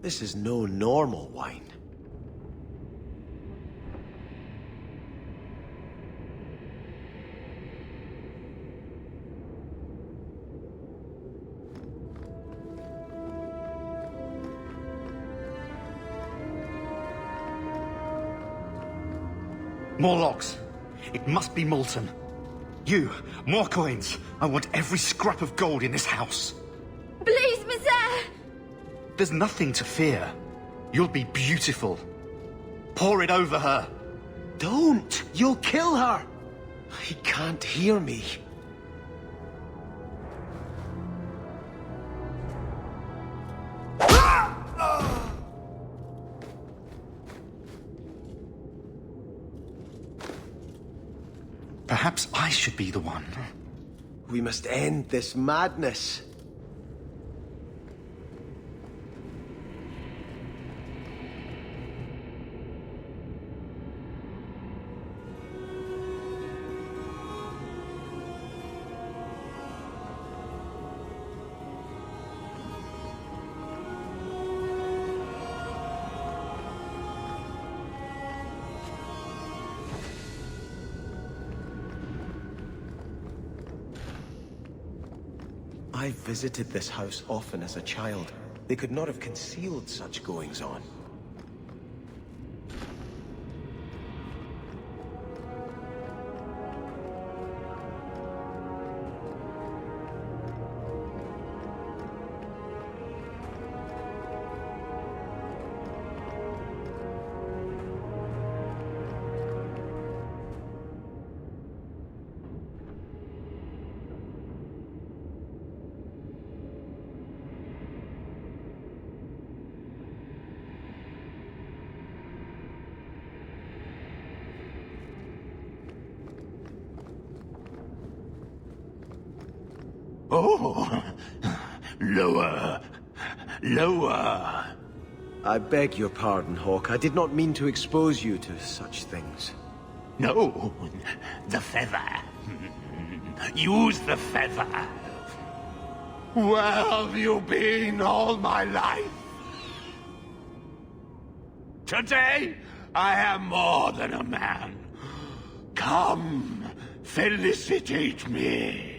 This is no normal wine. More logs. It must be molten. You, more coins. I want every scrap of gold in this house. Please, monsieur! There's nothing to fear. You'll be beautiful. Pour it over her. Don't! You'll kill her! He can't hear me. Perhaps I should be the one. We must end this madness. I visited this house often as a child. They could not have concealed such goings-on. Oh! Lower! Lower! I beg your pardon, Hawke. I did not mean to expose you to such things. No! The feather! Use the feather! Where have you been all my life? Today, I am more than a man. Come, felicitate me.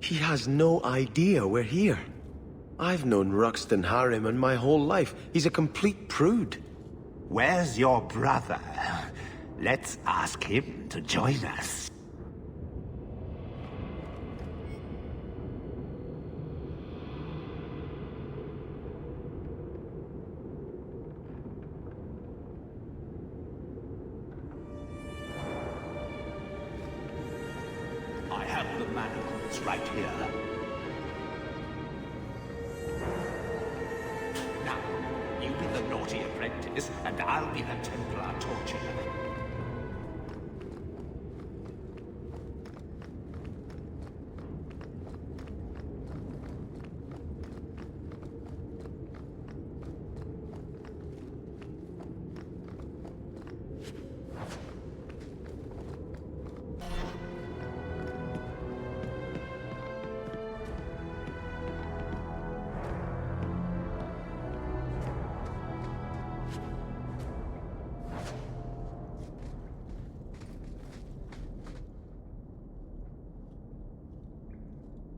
He has no idea we're here. I've known Ruxton Harriman my whole life. He's a complete prude. Where's your brother? Let's ask him to join us. have the manacles right here. Now, you be the naughty apprentice, and I'll be the Templar torturer.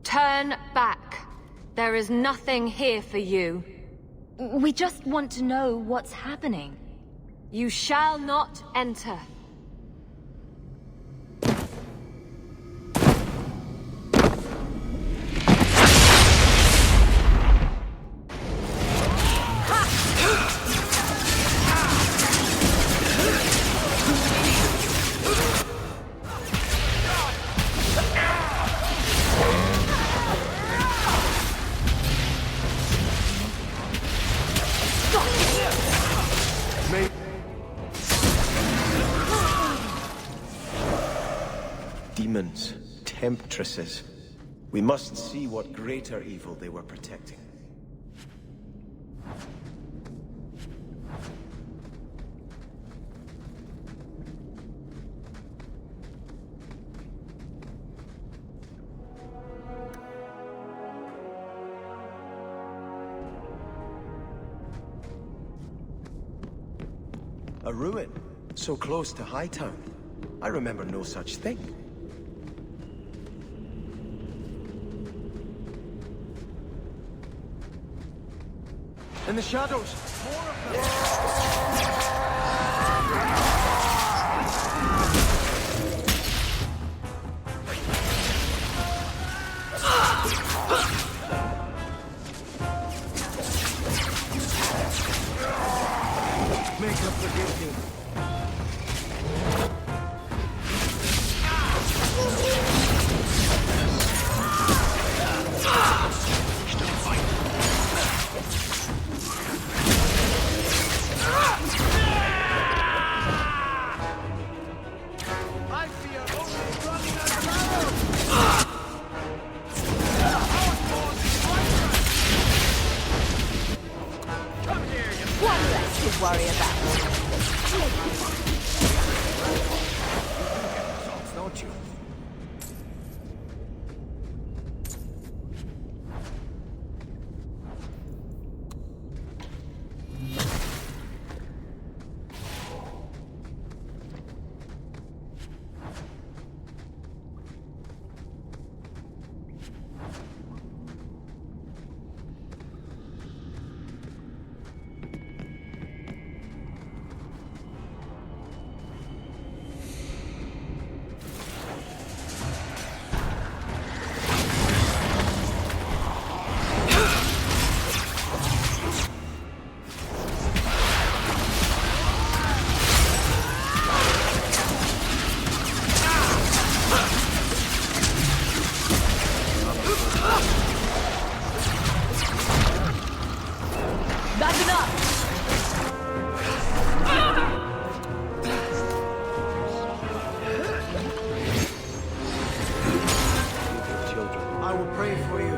Turn back. There is nothing here for you. We just want to know what's happening. You shall not enter. Demons, temptresses. We must see what greater evil they were protecting. A ruin, so close to Hightown. I remember no such thing. In the shadows! More of them! Make up the guilty. Worry about. Don't you? That's enough! Children, I will pray for you.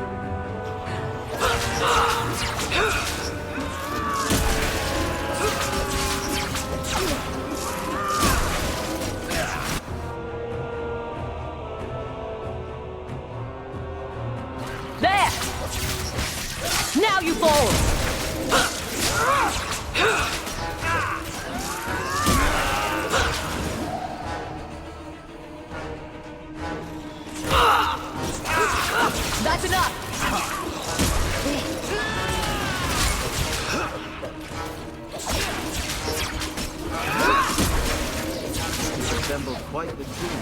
There! Now you fall! That's enough! You resemble quite the team.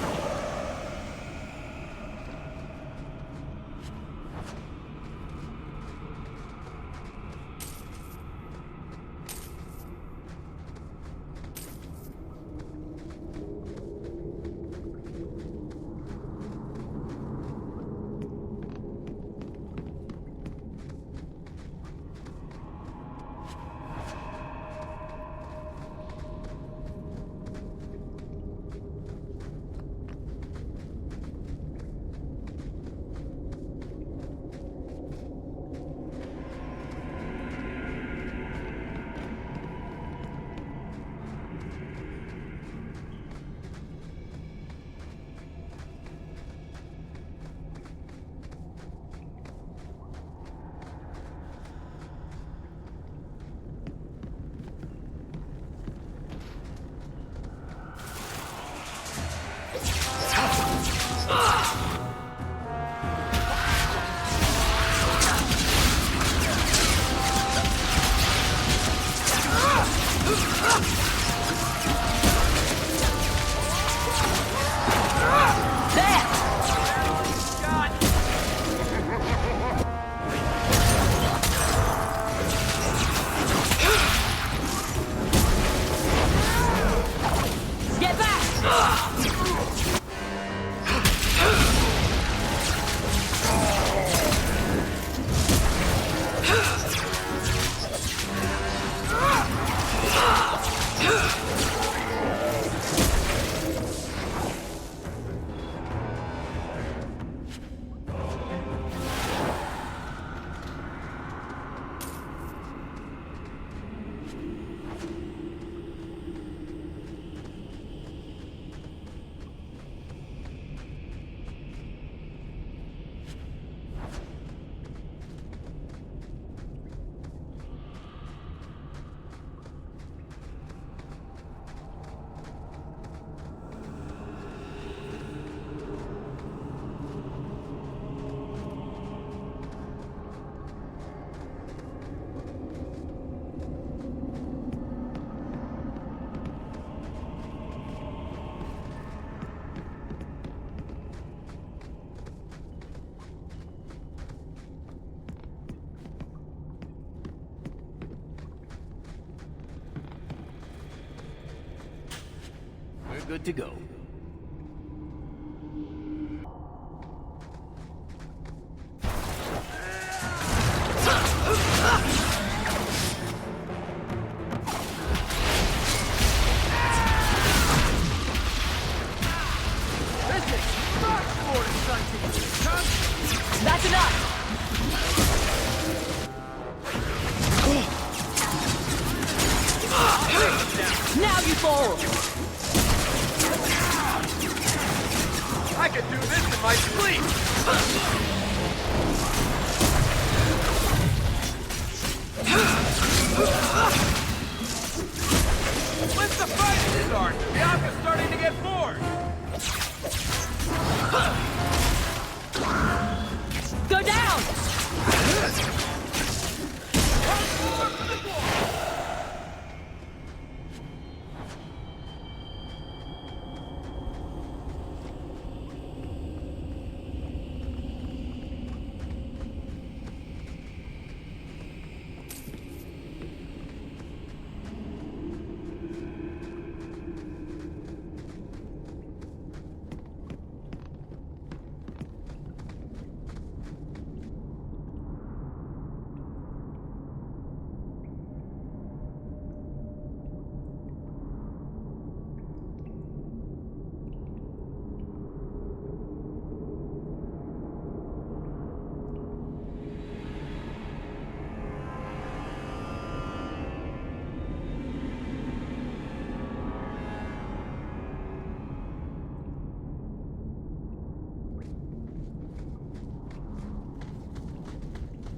good to go. That's enough! Now you fall! I could do this in my sleep! When's the fight start? The Hawke is starting to get bored! Go down!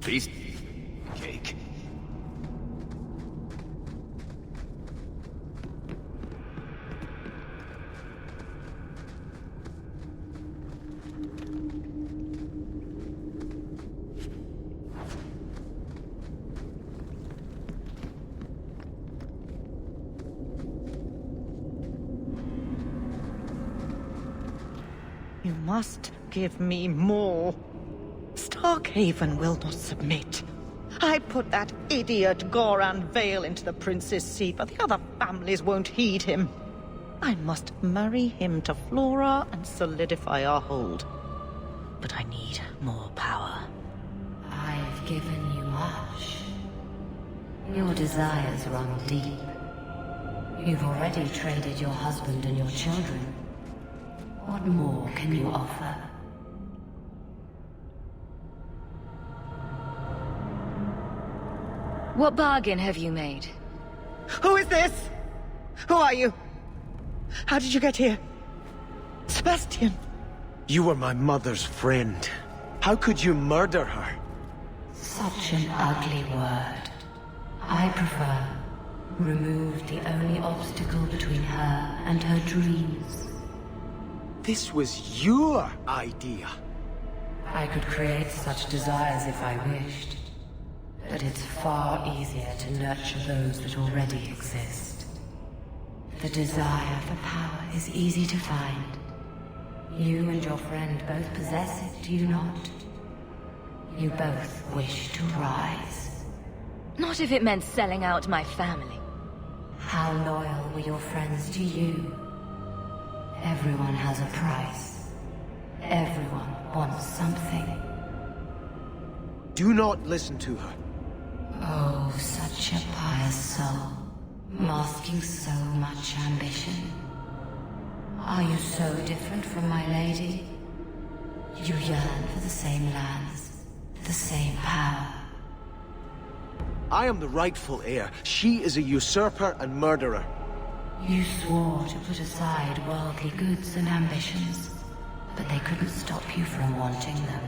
Feast. Cake. You must give me more. Starkhaven will not submit. I put that idiot Goran Vale into the prince's seat, but the other families won't heed him. I must marry him to Flora and solidify our hold. But I need more power. I've given you much. Your desires run deep. You've already traded your husband and your children. What more can you offer? What bargain have you made? Who is this? Who are you? How did you get here? Sebastian! You were my mother's friend. How could you murder her? Such an ugly word. I prefer remove the only obstacle between her and her dreams. This was your idea. I could create such desires if I wished. But it's far easier to nurture those that already exist. The desire for power is easy to find. You and your friend both possess it, do you not? You both wish to rise. Not if it meant selling out my family. How loyal were your friends to you? Everyone has a price. Everyone wants something. Do not listen to her. Oh, such a pious soul, masking so much ambition. Are you so different from my lady? You yearn for the same lands, the same power. I am the rightful heir. She is a usurper and murderer. You swore to put aside worldly goods and ambitions, but they couldn't stop you from wanting them.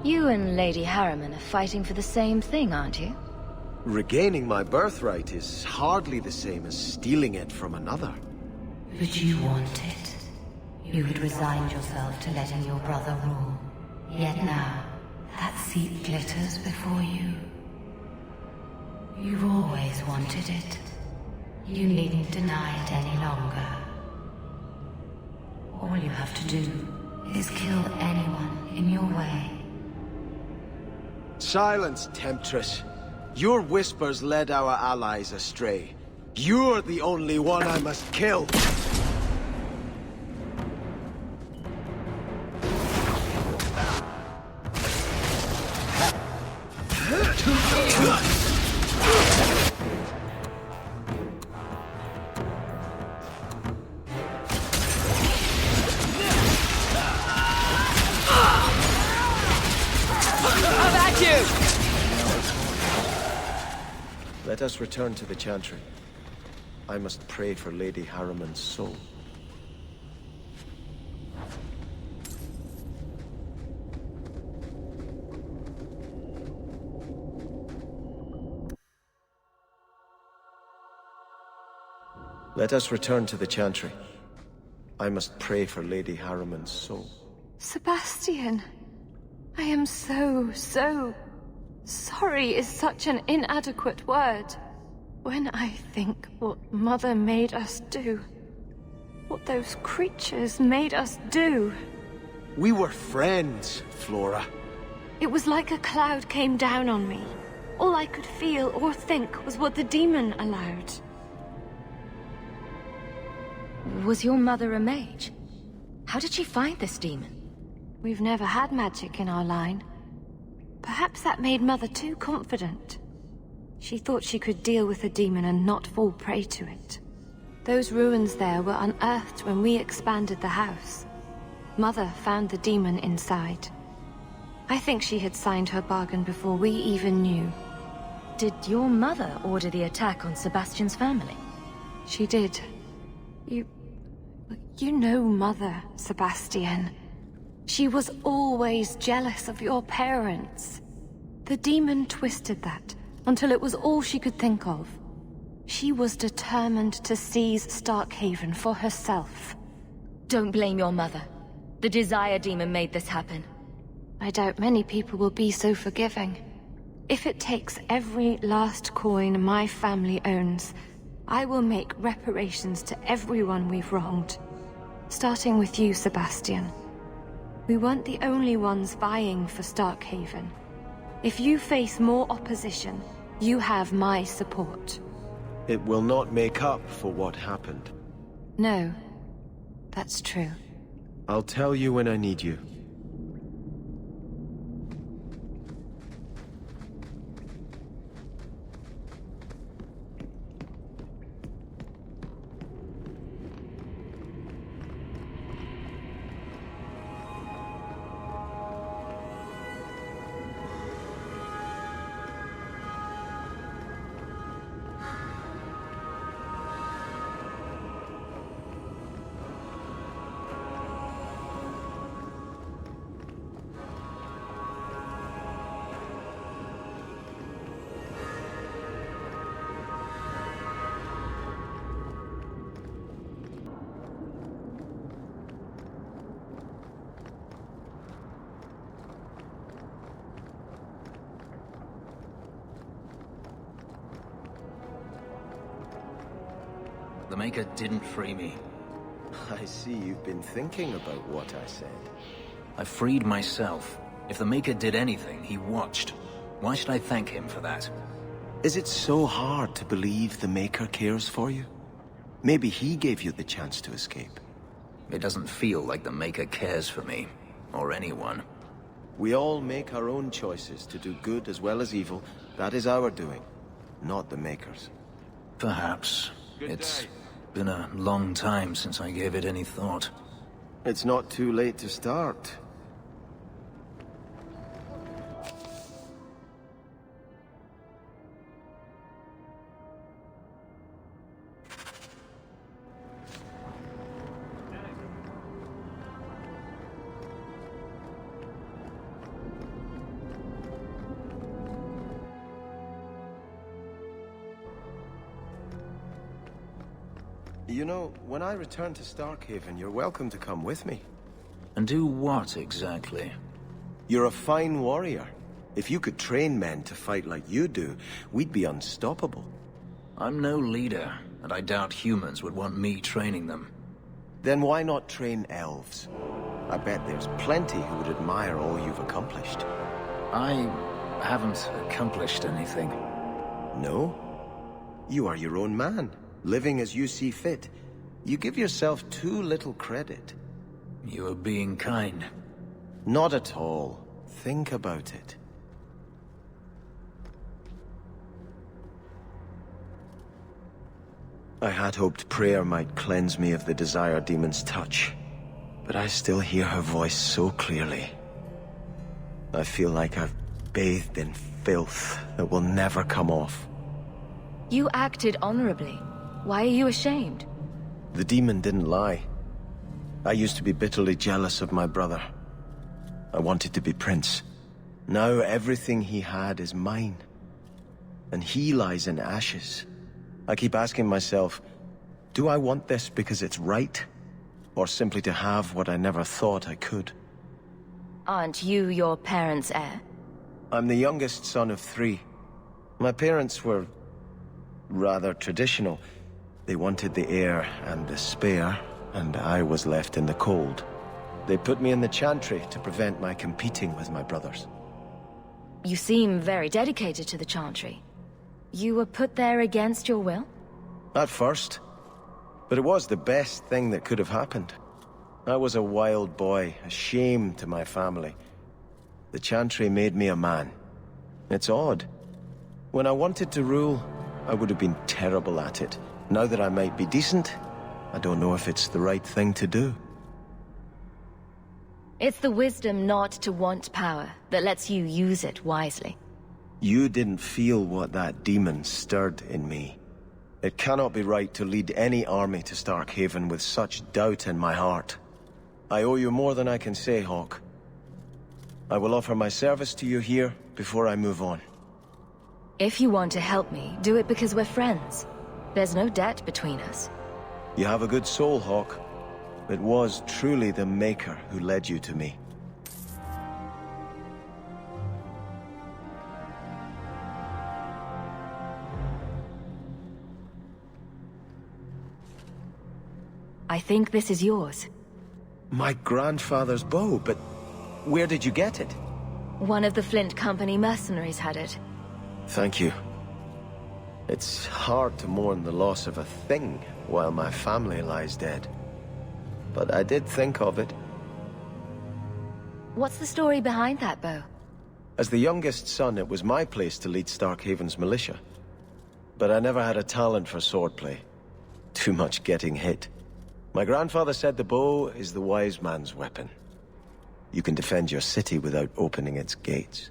You and Lady Harriman are fighting for the same thing, aren't you? Regaining my birthright is hardly the same as stealing it from another. But you want it. You had resigned yourself to letting your brother rule. Yet now, that seat glitters before you. You've always wanted it. You needn't deny it any longer. All you have to do is kill anyone in your way. Silence, temptress. Your whispers led our allies astray. You're the only one I must kill! Let us return to the Chantry. I must pray for Lady Harriman's soul. Let us return to the Chantry. I must pray for Lady Harriman's soul. Sebastian, I am so sorry is such an inadequate word. When I think what Mother made us do, what those creatures made us do. We were friends, Flora. It was like a cloud came down on me. All I could feel or think was what the demon allowed. Was your mother a mage? How did she find this demon? We've never had magic in our line. Perhaps that made Mother too confident. She thought she could deal with the demon and not fall prey to it. Those ruins there were unearthed when we expanded the house. Mother found the demon inside. I think she had signed her bargain before we even knew. Did your mother order the attack on Sebastian's family? She did. You know Mother, Sebastian. She was always jealous of your parents. The demon twisted that until it was all she could think of. She was determined to seize Starkhaven for herself. Don't blame your mother. The Desire Demon made this happen. I doubt many people will be so forgiving. If it takes every last coin my family owns, I will make reparations to everyone we've wronged. Starting with you, Sebastian. We weren't the only ones vying for Starkhaven. If you face more opposition, you have my support. It will not make up for what happened. No, that's true. I'll tell you when I need you. The Maker didn't free me. I see you've been thinking about what I said. I freed myself. If the Maker did anything, he watched. Why should I thank him for that? Is it so hard to believe the Maker cares for you? Maybe he gave you the chance to escape. It doesn't feel like the Maker cares for me, or anyone. We all make our own choices to do good as well as evil. That is our doing, not the Maker's. Perhaps. It's been a long time since I gave it any thought. It's not too late to start. You know, when I return to Starkhaven, you're welcome to come with me. And do what, exactly? You're a fine warrior. If you could train men to fight like you do, we'd be unstoppable. I'm no leader, and I doubt humans would want me training them. Then why not train elves? I bet there's plenty who would admire all you've accomplished. I haven't accomplished anything. No. You are your own man, living as you see fit. You give yourself too little credit. You are being kind. Not at all. Think about it. I had hoped prayer might cleanse me of the Desire Demon's touch, but I still hear her voice so clearly. I feel like I've bathed in filth that will never come off. You acted honorably. Why are you ashamed? The demon didn't lie. I used to be bitterly jealous of my brother. I wanted to be prince. Now everything he had is mine. And he lies in ashes. I keep asking myself, do I want this because it's right? Or simply to have what I never thought I could? Aren't you your parents' heir? I'm the youngest son of 3. My parents were rather traditional. They wanted the heir and the spare, and I was left in the cold. They put me in the chantry to prevent my competing with my brothers. You seem very dedicated to the chantry. You were put there against your will? At first. But it was the best thing that could have happened. I was a wild boy, a shame to my family. The chantry made me a man. It's odd. When I wanted to rule, I would have been terrible at it. Now that I might be decent, I don't know if it's the right thing to do. It's the wisdom not to want power that lets you use it wisely. You didn't feel what that demon stirred in me. It cannot be right to lead any army to Starkhaven with such doubt in my heart. I owe you more than I can say, Hawke. I will offer my service to you here before I move on. If you want to help me, do it because we're friends. There's no debt between us. You have a good soul, Hawke. It was truly the Maker who led you to me. I think this is yours. My grandfather's bow, but where did you get it? One of the Flint Company mercenaries had it. Thank you. It's hard to mourn the loss of a thing while my family lies dead. But I did think of it. What's the story behind that bow? As the youngest son, it was my place to lead Starkhaven's militia. But I never had a talent for swordplay. Too much getting hit. My grandfather said the bow is the wise man's weapon. You can defend your city without opening its gates.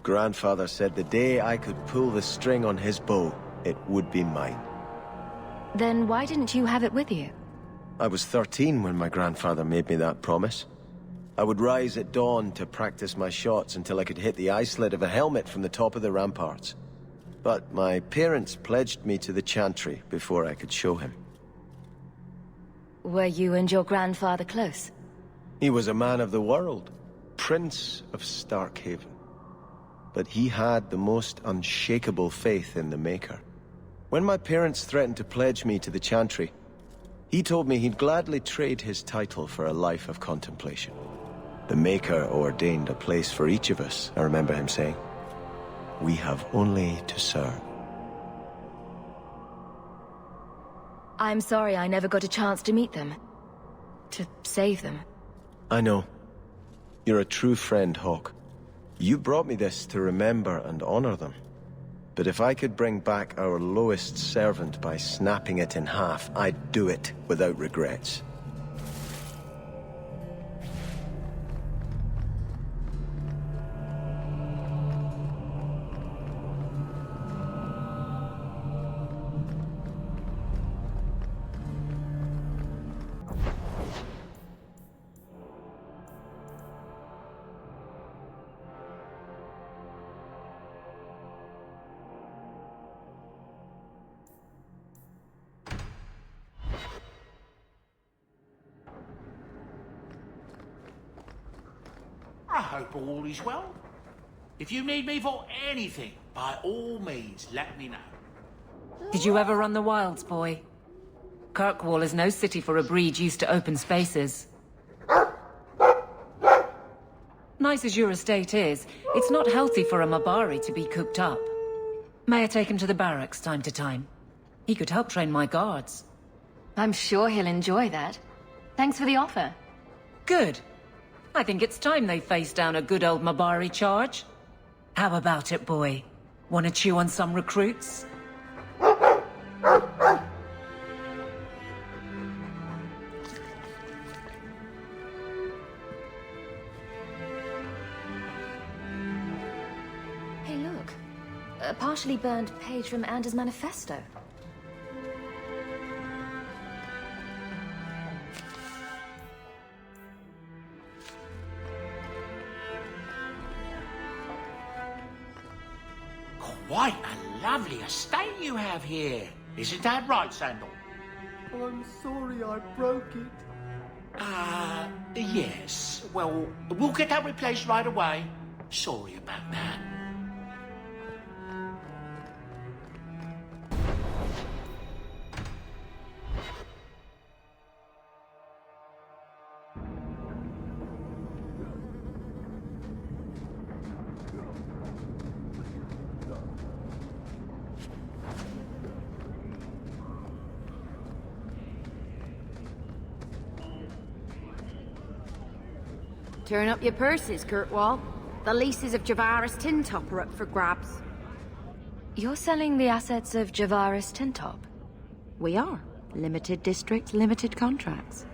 Grandfather said the day I could pull the string on his bow, it would be mine. Then why didn't you have it with you? I was 13 when my grandfather made me that promise. I would rise at dawn to practice my shots until I could hit the eye slit of a helmet from the top of the ramparts. But my parents pledged me to the chantry before I could show him. Were you and your grandfather close? He was a man of the world, Prince of Starkhaven. But he had the most unshakable faith in the Maker. When my parents threatened to pledge me to the chantry, he told me he'd gladly trade his title for a life of contemplation. The Maker ordained a place for each of us, I remember him saying. We have only to serve. I'm sorry I never got a chance to meet them. To save them. I know. You're a true friend, Hawke. You brought me this to remember and honor them. But if I could bring back our lowest servant by snapping it in half, I'd do it without regrets. I hope all is well. If you need me for anything, by all means, let me know. Did you ever run the wilds, boy? Kirkwall is no city for a breed used to open spaces. Nice as your estate is, it's not healthy for a Mabari to be cooped up. May I take him to the barracks time to time? He could help train my guards. I'm sure he'll enjoy that. Thanks for the offer. Good. I think it's time they face down a good old Mabari charge. How about it, boy? Want to chew on some recruits? Hey, look. A partially burned page from Anders' manifesto. Quite a lovely estate you have here. Isn't that right, Sandal? I'm sorry I broke it. Yes. Well, we'll get that replaced right away. Sorry about that. Turn up your purses, Kirkwall. The leases of Javaris Tintop are up for grabs. You're selling the assets of Javaris Tintop? We are. Limited district, limited contracts.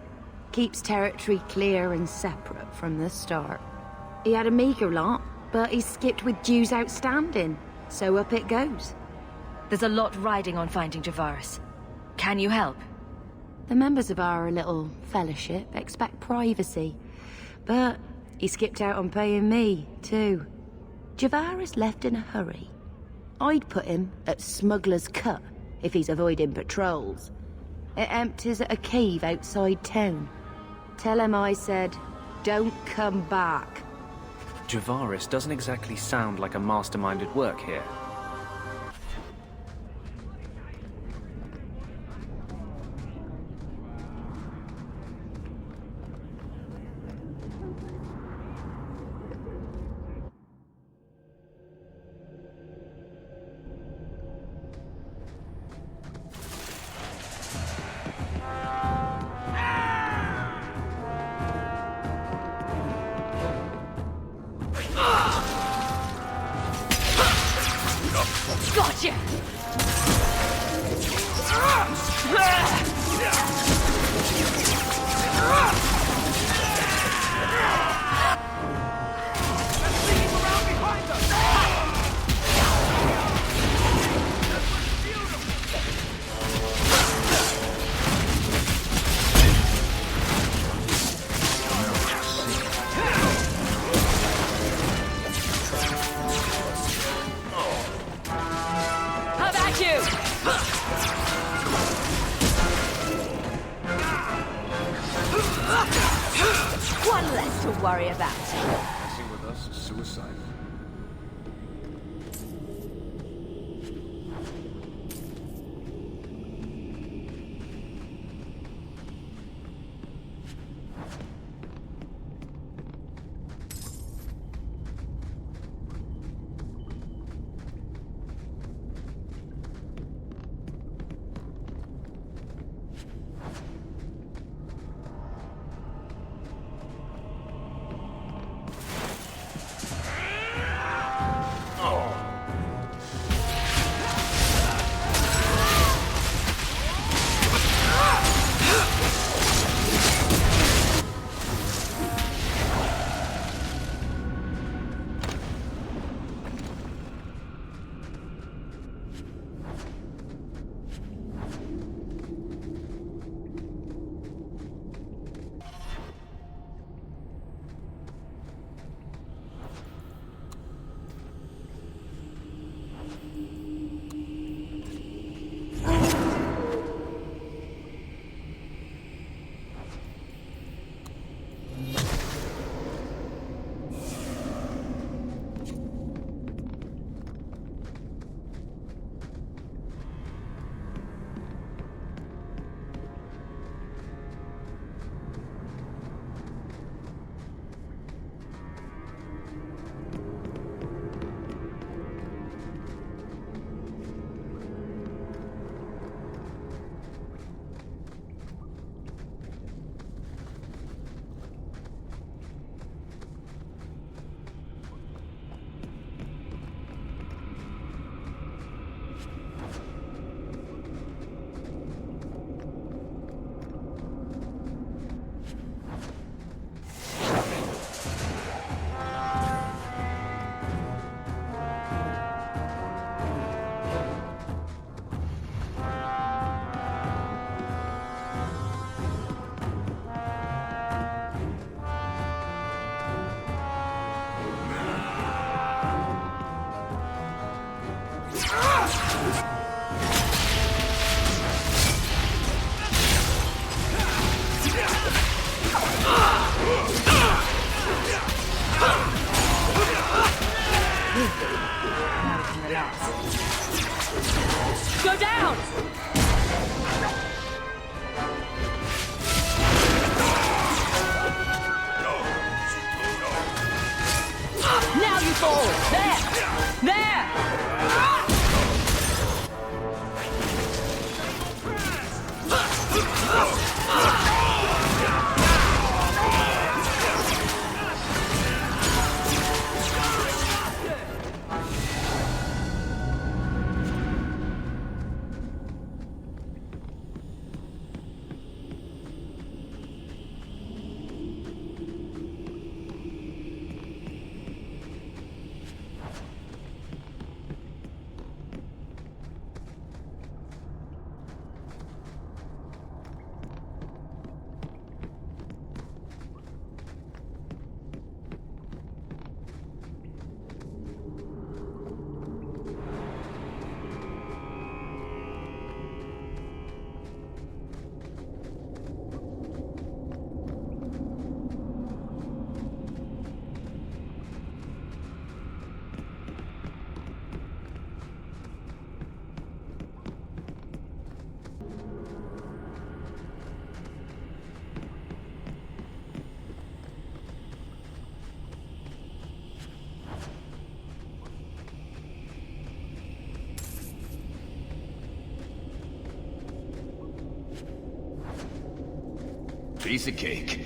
Keeps territory clear and separate from the start. He had a meager lot, but he skipped with dues outstanding. So up it goes. There's a lot riding on finding Javaris. Can you help? The members of our little fellowship expect privacy. But he skipped out on paying me, too. Javaris left in a hurry. I'd put him at Smuggler's Cut if he's avoiding patrols. It empties at a cave outside town. Tell him I said, don't come back. Javaris doesn't exactly sound like a mastermind at work here. Gotcha! How about you? One less to worry about. Messing with us is suicide. Go down! Now you fall! There! There! Piece of cake.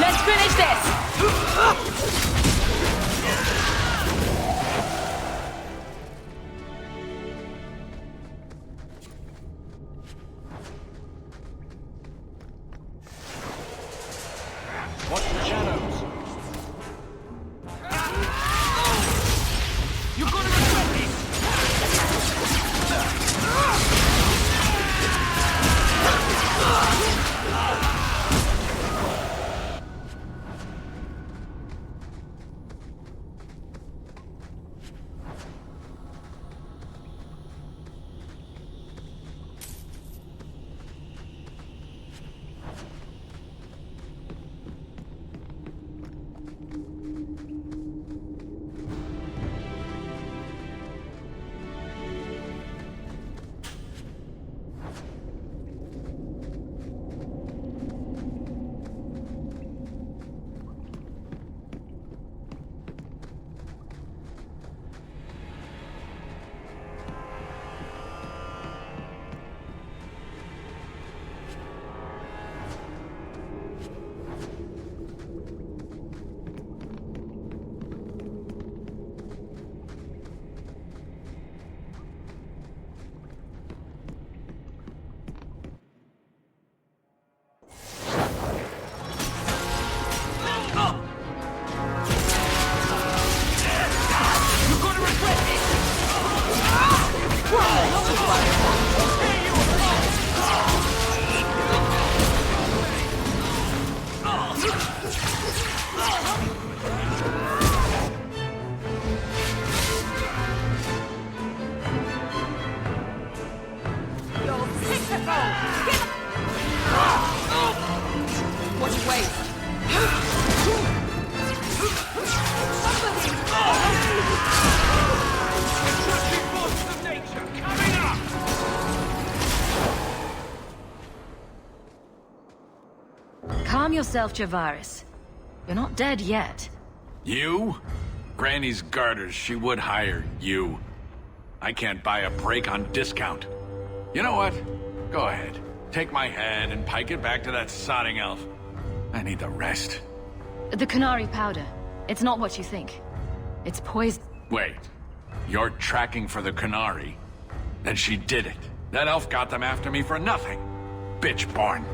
Let's finish this! Watch the shadows. You're gonna regret this! Calm yourself, Javaris. You're not dead yet. You? Granny's garters, she would hire you. I can't buy a break on discount. You know what? Go ahead. Take my head and pike it back to that sodding elf. I need the rest. The Canary powder. It's not what you think. It's poison. Wait. You're tracking for the Canary? Then she did it. That elf got them after me for nothing. bitch born.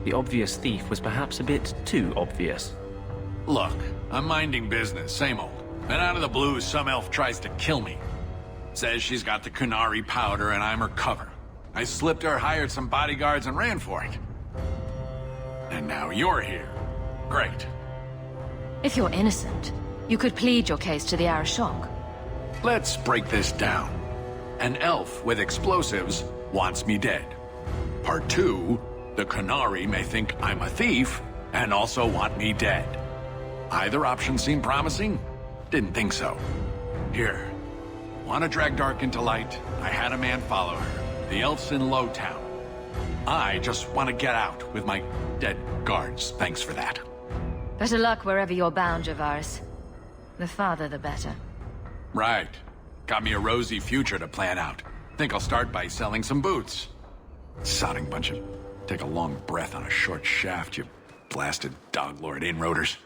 The obvious thief was perhaps a bit too obvious. Look, I'm minding business, same old. Then out of the blue, some elf tries to kill me. Says she's got the Kunari powder and I'm her cover. I slipped her, hired some bodyguards, and ran for it. And now you're here. Great. If you're innocent, you could plead your case to the Arishok. Let's break this down. An elf with explosives wants me dead. Part 2, the Kunari may think I'm a thief and also want me dead. Either option seemed promising? Didn't think so. Here. Want to drag Dark into light? I had a man follow her. The elf's in Lowtown. I just want to get out with my dead guards. Thanks for that. Better luck wherever you're bound, Javaris. The farther, the better. Right. Got me a rosy future to plan out. Think I'll start by selling some boots. Sodding bunch of... Take a long breath on a short shaft, you blasted dog-lord inroaders.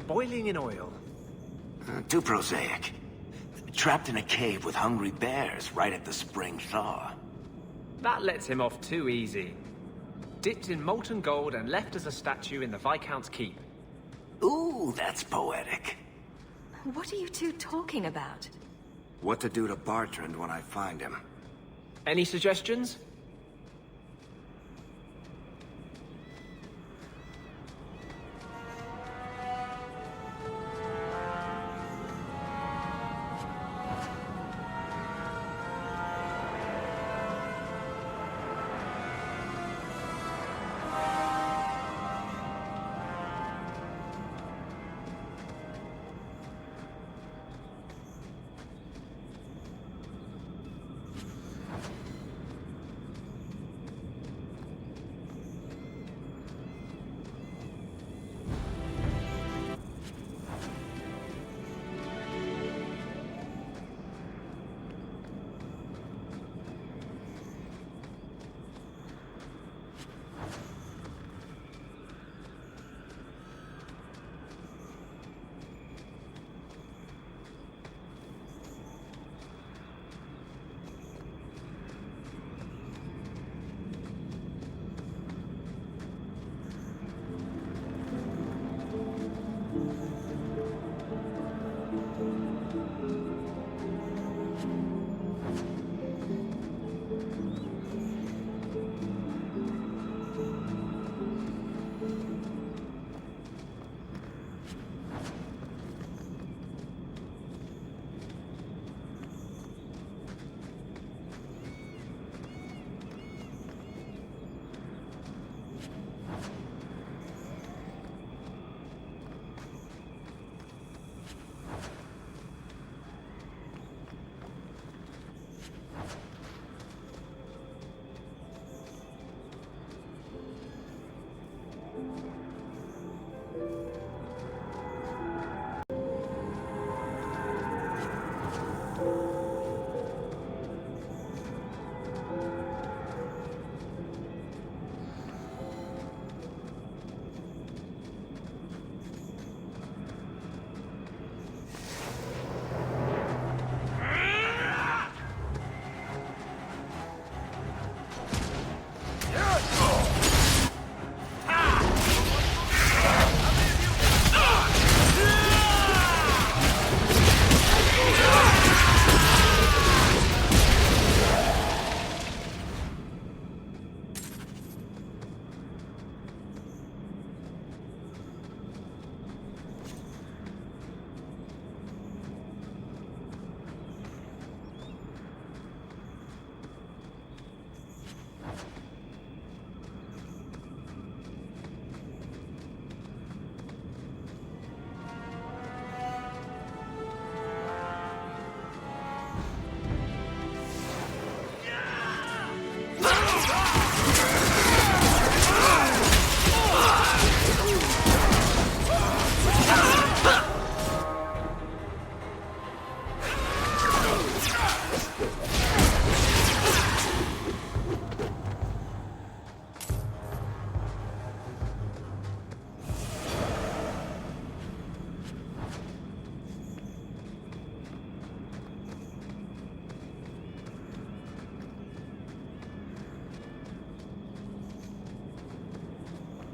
Boiling in oil. Too prosaic. Trapped in a cave with hungry bears right at the spring thaw. That lets him off too easy. Dipped in molten gold and left as a statue in the Viscount's keep. Ooh, that's poetic. What are you two talking about? What to do to Bartrand when I find him. Any suggestions?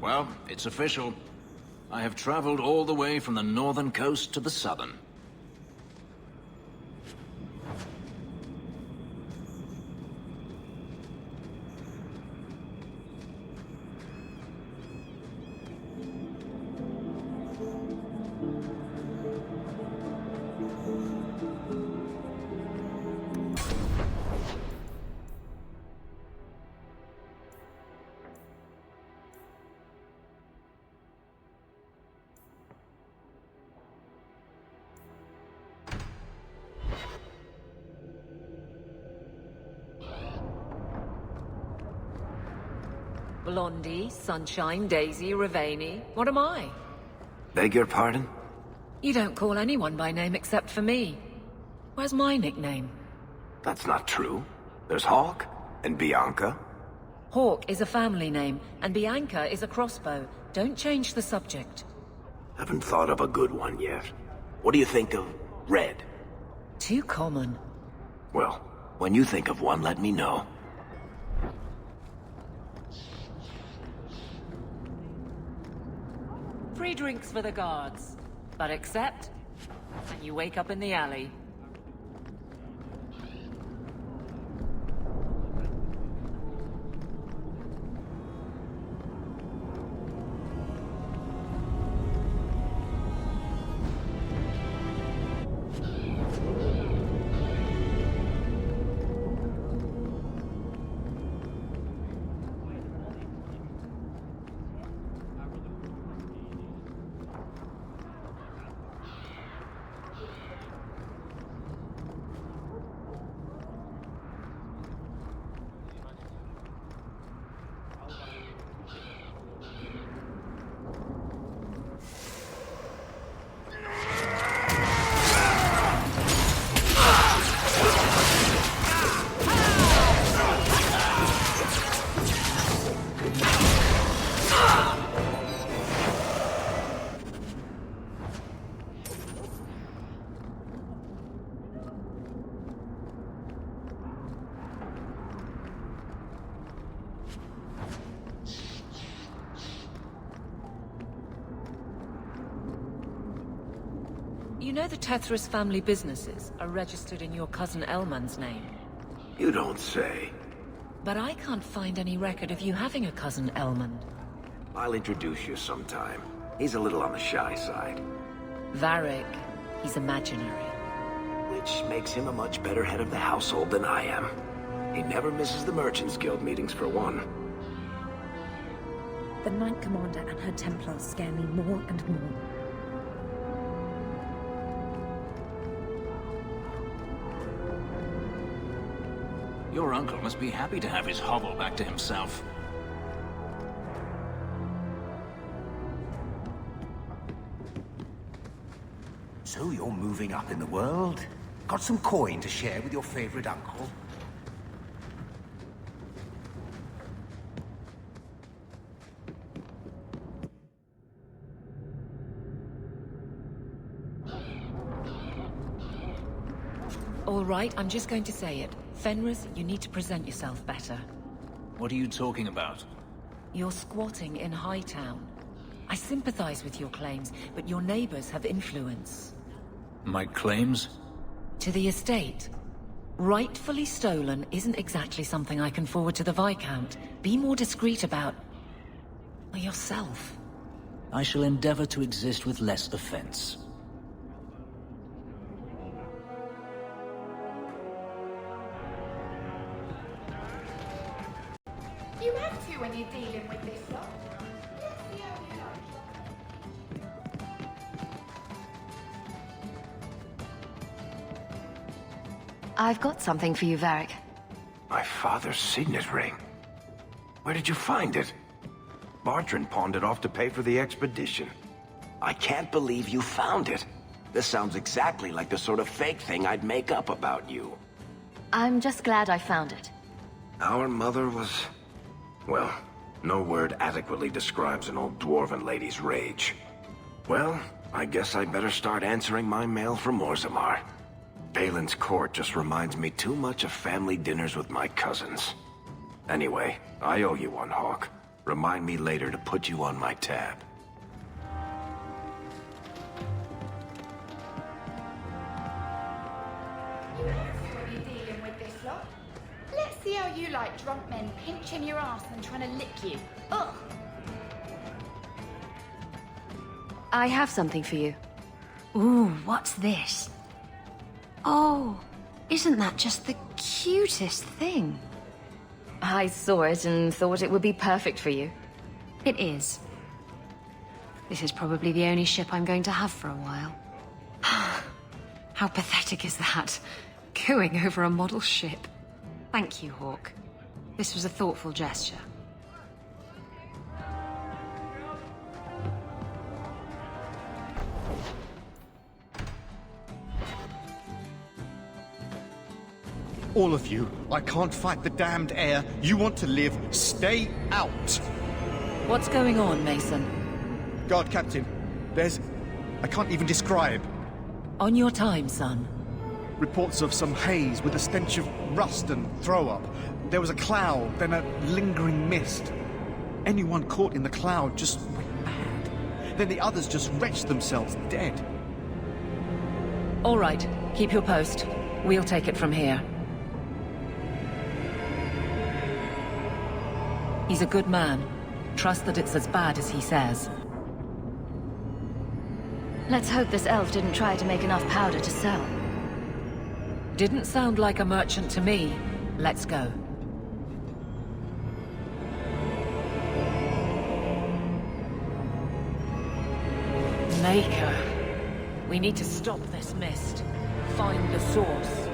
Well, it's official. I have traveled all the way from the northern coast to the southern. Blondie, Sunshine, Daisy, Ravani. What am I? Beg your pardon? You don't call anyone by name except for me. Where's my nickname? That's not true. There's Hawke and Bianca. Hawke is a family name, and Bianca is a crossbow. Don't change the subject. Haven't thought of a good one yet. What do you think of Red? Too common. Well, when you think of one, let me know. Free drinks for the guards. But accept, and you wake up in the alley. You know the Tethras family businesses are registered in your cousin Elman's name. You don't say. But I can't find any record of you having a cousin Elman. I'll introduce you sometime. He's a little on the shy side. Varric, he's imaginary. Which makes him a much better head of the household than I am. He never misses the Merchants Guild meetings for one. The Ninth Commander and her Templars scare me more and more. Your uncle must be happy to have his hovel back to himself. So you're moving up in the world? Got some coin to share with your favorite uncle? All right, I'm just going to say it. Fenris, you need to present yourself better. What are you talking about? You're squatting in Hightown. I sympathize with your claims, but your neighbors have influence. My claims? To the estate. Rightfully stolen isn't exactly something I can forward to the Viscount. Be more discreet about... yourself. I shall endeavor to exist with less offense. You have to when you're dealing with this lot. I've got something for you, Varric. My father's signet ring. Where did you find it? Bartrand pawned it off to pay for the expedition. I can't believe you found it. This sounds exactly like the sort of fake thing I'd make up about you. I'm just glad I found it. Our mother was... well, no word adequately describes an old dwarven lady's rage. Well, I guess I'd better start answering my mail from Orzammar. Balin's court just reminds me too much of family dinners with my cousins. Anyway, I owe you one, Hawke. Remind me later to put you on my tab. You have to when you're dealing with this lot. Let's see how you like drunk men pinching your ass and trying to lick you. Ugh! I have something for you. Ooh, what's this? Oh, isn't that just the cutest thing? I saw it and thought it would be perfect for you. It is. This is probably the only ship I'm going to have for a while. How pathetic is that? Cooing over a model ship. Thank you, Hawke. This was a thoughtful gesture. All of you, I can't fight the damned air. You want to live, stay out. What's going on, Mason? Guard Captain, I can't even describe. On your time, son. Reports of some haze with a stench of rust and throw-up. There was a cloud, then a lingering mist. Anyone caught in the cloud just went bad. Then the others just wretched themselves dead. All right, keep your post. We'll take it from here. He's a good man. Trust that it's as bad as he says. Let's hope this elf didn't try to make enough powder to sell. Didn't sound like a merchant to me. Let's go. Maker. We need to stop this mist. Find the source.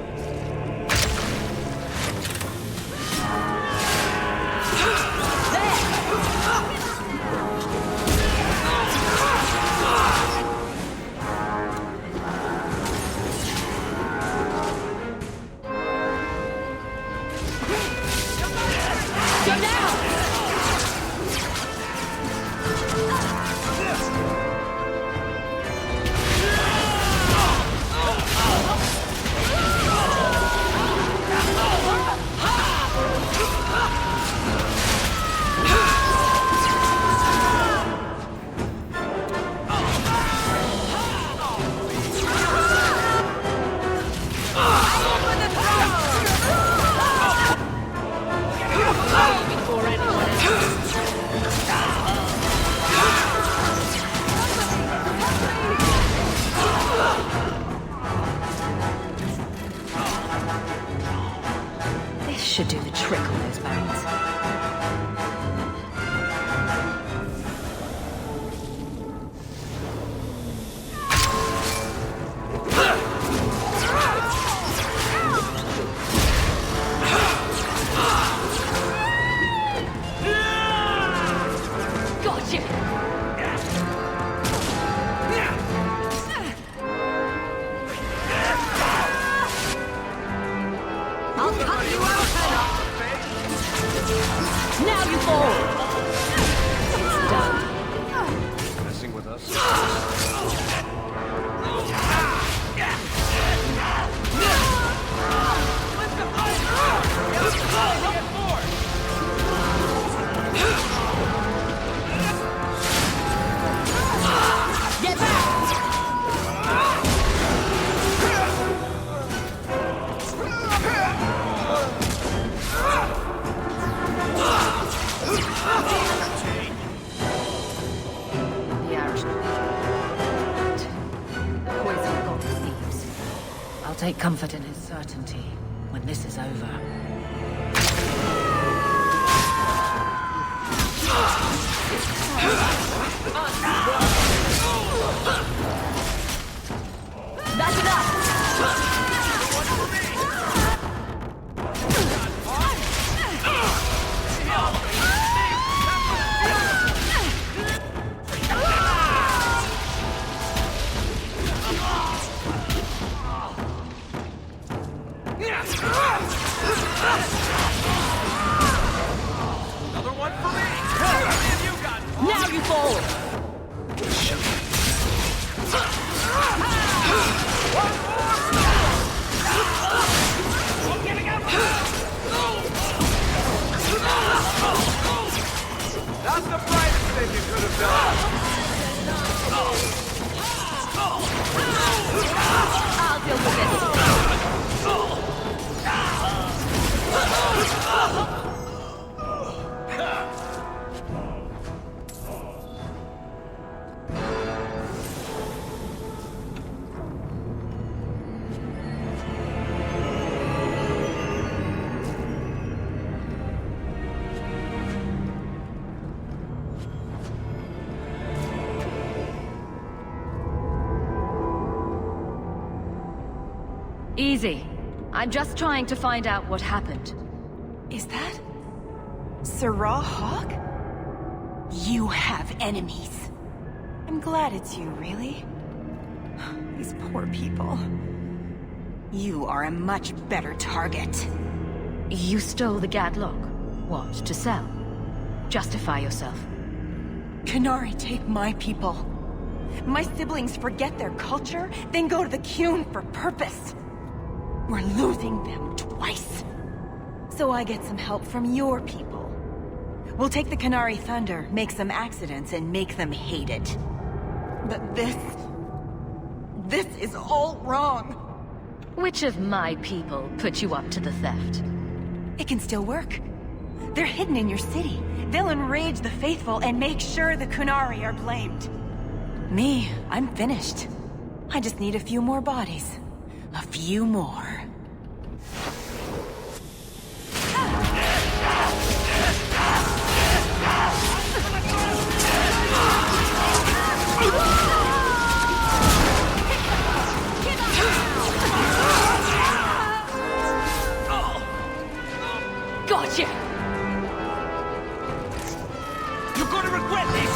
Should do the trick on those barrels. Take comfort in his certainty when this is over. That's enough! Another one for me! How many have you got? Now you fall! I'm getting out! Easy. I'm just trying to find out what happened. Is that... Sirrah Hawke? You have enemies. I'm glad it's you, really. These poor people. You are a much better target. You stole the Gadlock. What, to sell? Justify yourself. Qunari take my people. My siblings forget their culture, then go to the Qun for purpose. We're losing them twice. So I get some help from your people. We'll take the Qunari Thunder, make some accidents, and make them hate it. But this is all wrong. Which of my people put you up to the theft? It can still work. They're hidden in your city. They'll enrage the faithful and make sure the Qunari are blamed. Me, I'm finished. I just need a few more bodies. A few more. Gotcha! You're gonna regret this!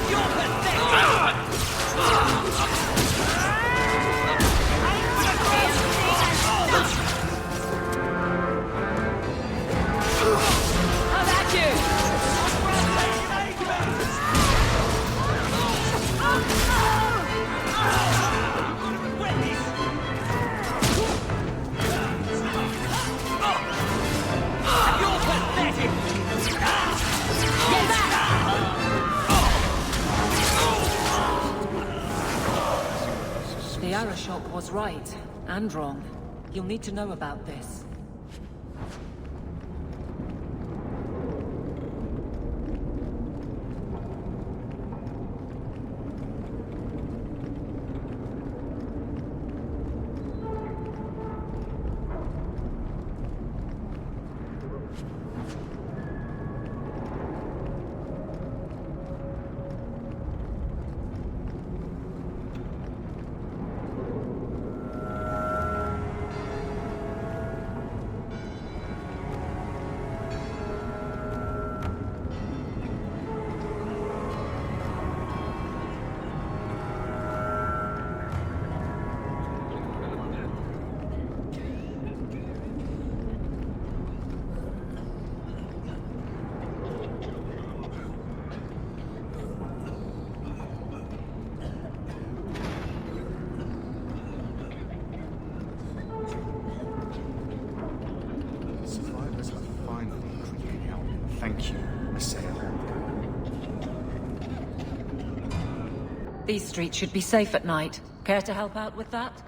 You're pathetic! How about you? The Arishok was right, and wrong. You'll need to know about this. Survivors have finally created help. Thank you, Messiah. These streets should be safe at night. Care to help out with that?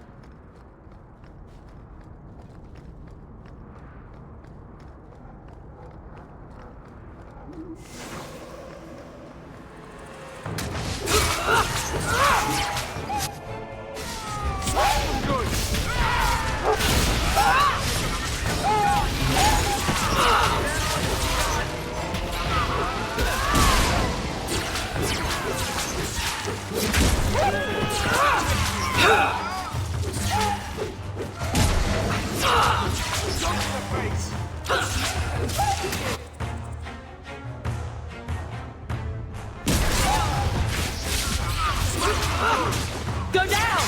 Go down!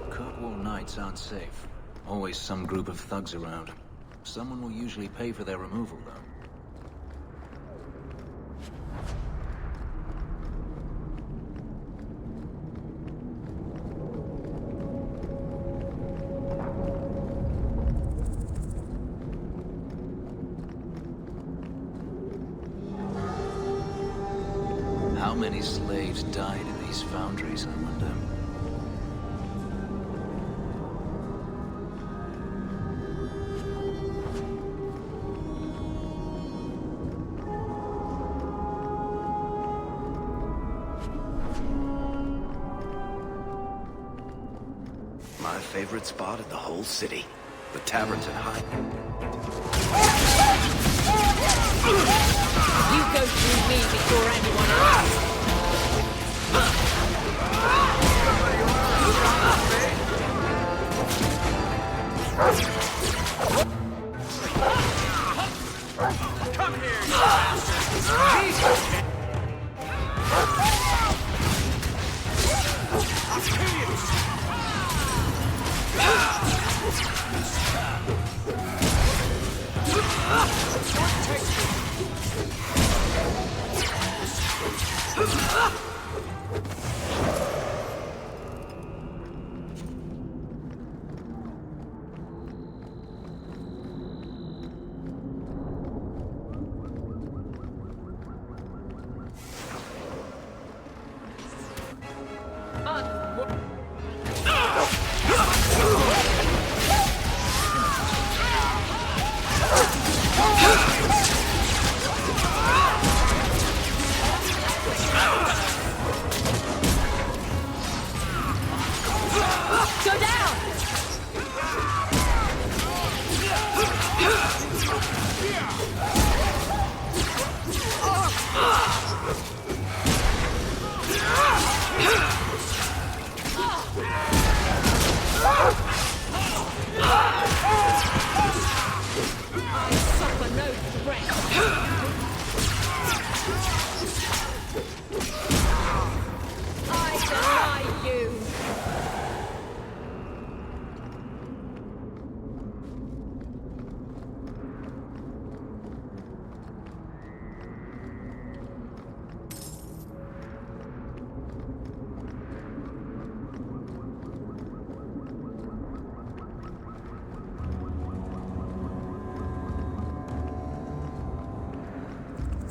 Kirkwall nights aren't safe. Always some group of thugs around. Someone will usually pay for their removal, though. How many slaves died in these foundries, I wonder? favorite spot in the whole city. The tavern's in high. You go through me before anyone else. Come here, you bastard!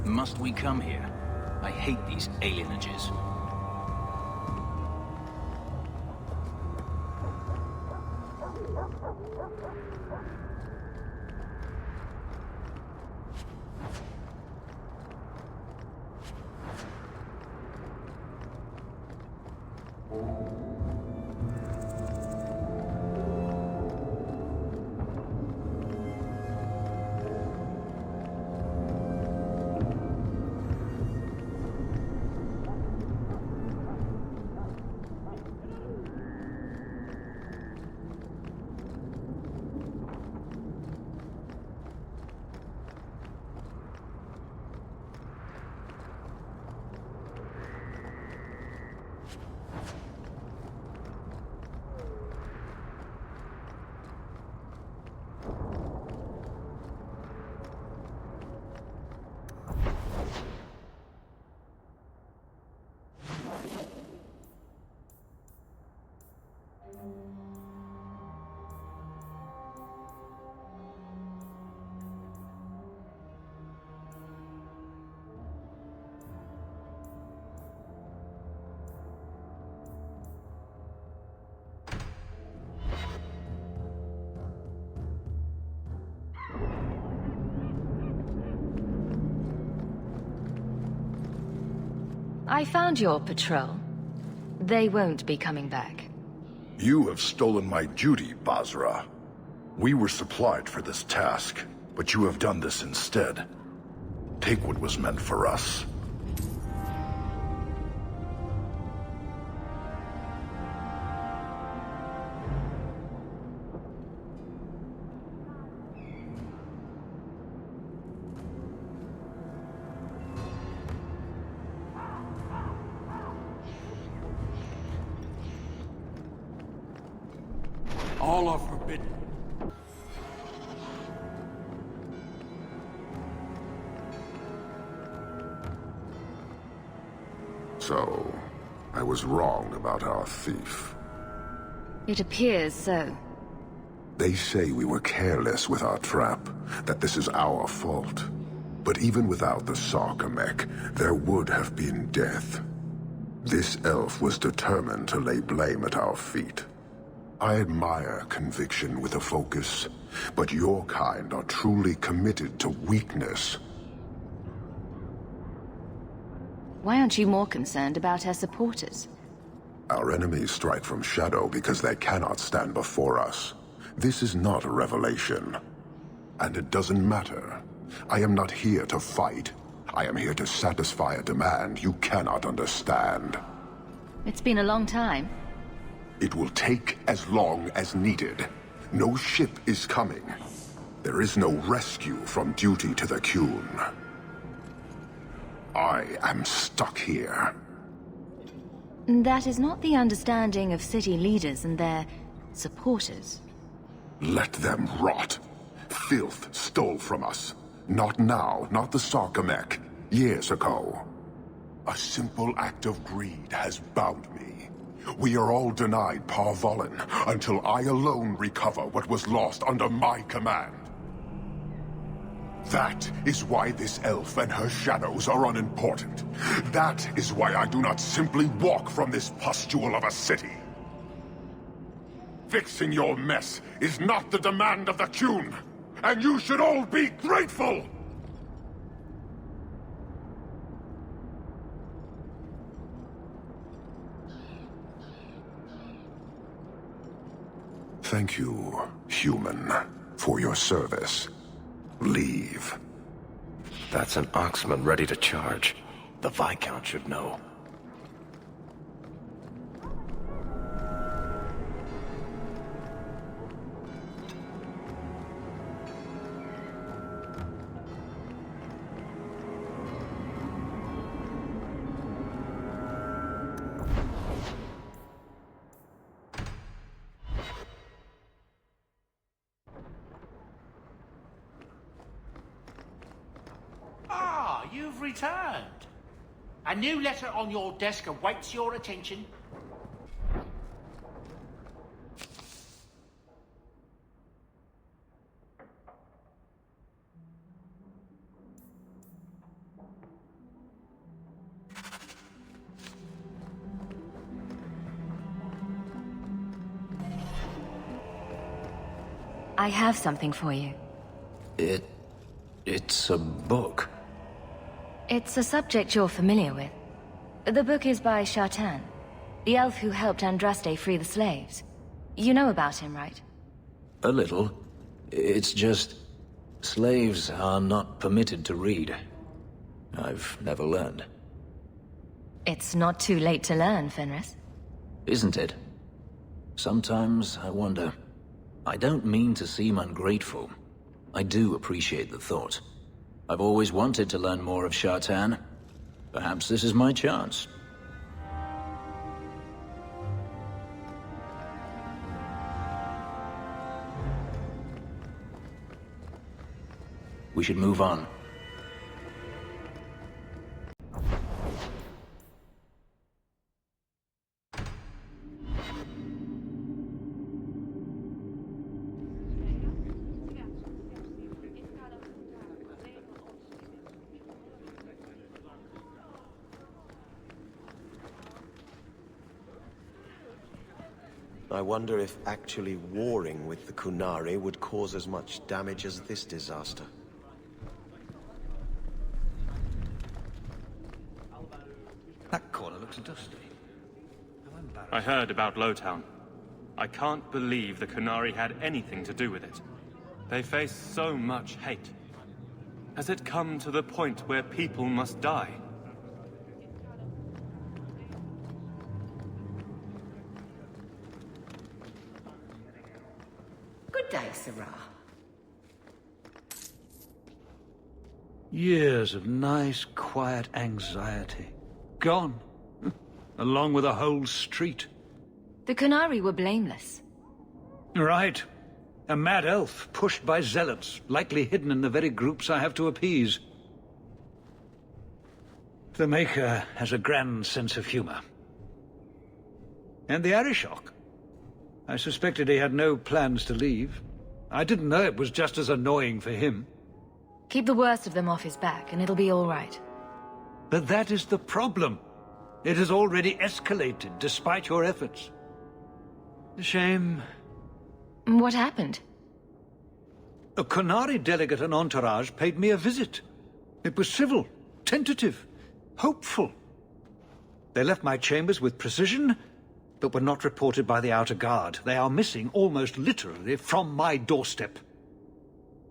Must we come here? I hate these alienages. I found your patrol. They won't be coming back. You have stolen my duty, Basra. We were supplied for this task, but you have done this instead. Take what was meant for us. All are forbidden. So, I was wrong about our thief. It appears so. They say we were careless with our trap, that this is our fault. But even without the Sarkamek, there would have been death. This elf was determined to lay blame at our feet. I admire conviction with a focus, but your kind are truly committed to weakness. Why aren't you more concerned about her supporters? Our enemies strike from shadow because they cannot stand before us. This is not a revelation. And it doesn't matter. I am not here to fight. I am here to satisfy a demand you cannot understand. It's been a long time. It will take as long as needed. No ship is coming. There is no rescue from duty to the Qun. I am stuck here. That is not the understanding of city leaders and their supporters. Let them rot. Filth stole from us. Not now, not the Sarkamek. Years ago. A simple act of greed has bound me. We are all denied Parvolin until I alone recover what was lost under my command. That is why this elf and her shadows are unimportant. That is why I do not simply walk from this pustule of a city. Fixing your mess is not the demand of the Qun, and you should all be grateful! Thank you, human, for your service. Leave. That's an Oxman ready to charge. The Viscount should know. You've returned. A new letter on your desk awaits your attention. I have something for you. It's a book. It's a subject you're familiar with. The book is by Shartan, the elf who helped Andraste free the slaves. You know about him, right? A little. It's just... slaves are not permitted to read. I've never learned. It's not too late to learn, Fenris. Isn't it? Sometimes I wonder. I don't mean to seem ungrateful. I do appreciate the thought. I've always wanted to learn more of Shartan. Perhaps this is my chance. We should move on. I wonder if actually warring with the Qunari would cause as much damage as this disaster. That corner looks dusty. I heard about Lowtown. I can't believe the Qunari had anything to do with it. They face so much hate. Has it come to the point where people must die? Good day, Sarah. Years of nice, quiet anxiety. Gone. Along with a whole street. The Qunari were blameless. Right. A mad elf pushed by zealots, likely hidden in the very groups I have to appease. The Maker has a grand sense of humor. And the Arishok. I suspected he had no plans to leave. I didn't know it was just as annoying for him. Keep the worst of them off his back, and it'll be all right. But that is the problem. It has already escalated, despite your efforts. A shame. What happened? A Qunari delegate and entourage paid me a visit. It was civil, tentative, hopeful. They left my chambers with precision, but were not reported by the outer guard. They are missing almost literally from my doorstep.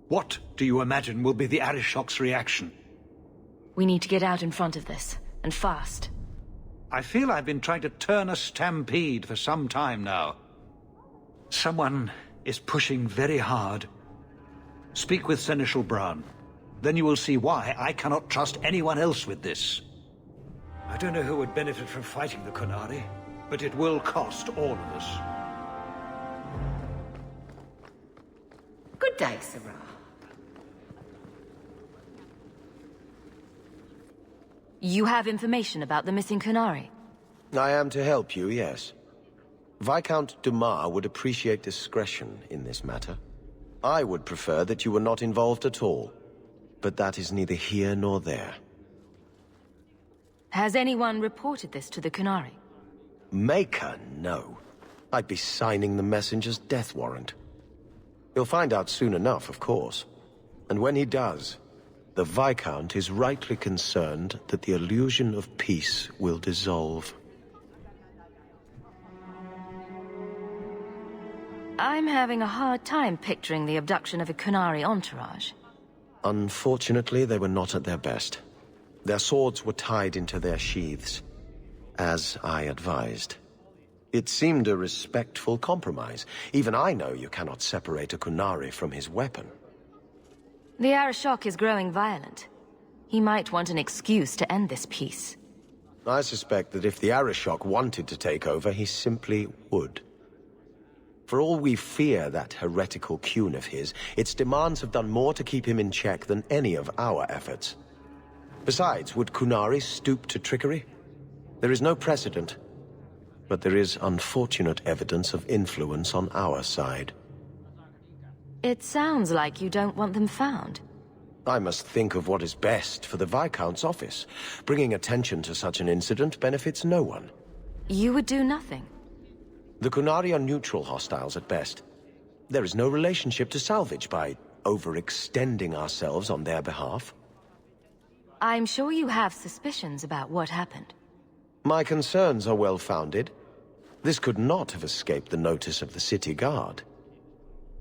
What do you imagine will be the Arishok's reaction? We need to get out in front of this, and fast. I feel I've been trying to turn a stampede for some time now. Someone is pushing very hard. Speak with Seneschal Bran. Then you will see why I cannot trust anyone else with this. I don't know who would benefit from fighting the Qunari, but it will cost all of us. Good day, Sarah. You have information about the missing Qunari? I am to help you, yes. Viscount Dumas would appreciate discretion in this matter. I would prefer that you were not involved at all, but that is neither here nor there. Has anyone reported this to the Qunari? Maker, no. I'd be signing the messenger's death warrant. He'll find out soon enough, of course. And when he does, the Viscount is rightly concerned that the illusion of peace will dissolve. I'm having a hard time picturing the abduction of a Qunari entourage. Unfortunately, they were not at their best. Their swords were tied into their sheaths, as I advised. It seemed a respectful compromise. Even I know you cannot separate a Qunari from his weapon. The Arishok is growing violent. He might want an excuse to end this peace. I suspect that if the Arishok wanted to take over, he simply would. For all we fear that heretical Qun of his, its demands have done more to keep him in check than any of our efforts. Besides, would Qunari stoop to trickery? There is no precedent, but there is unfortunate evidence of influence on our side. It sounds like you don't want them found. I must think of what is best for the Viscount's office. Bringing attention to such an incident benefits no one. You would do nothing. The Qunari are neutral hostiles at best. There is no relationship to salvage by overextending ourselves on their behalf. I'm sure you have suspicions about what happened. My concerns are well-founded. This could not have escaped the notice of the city guard.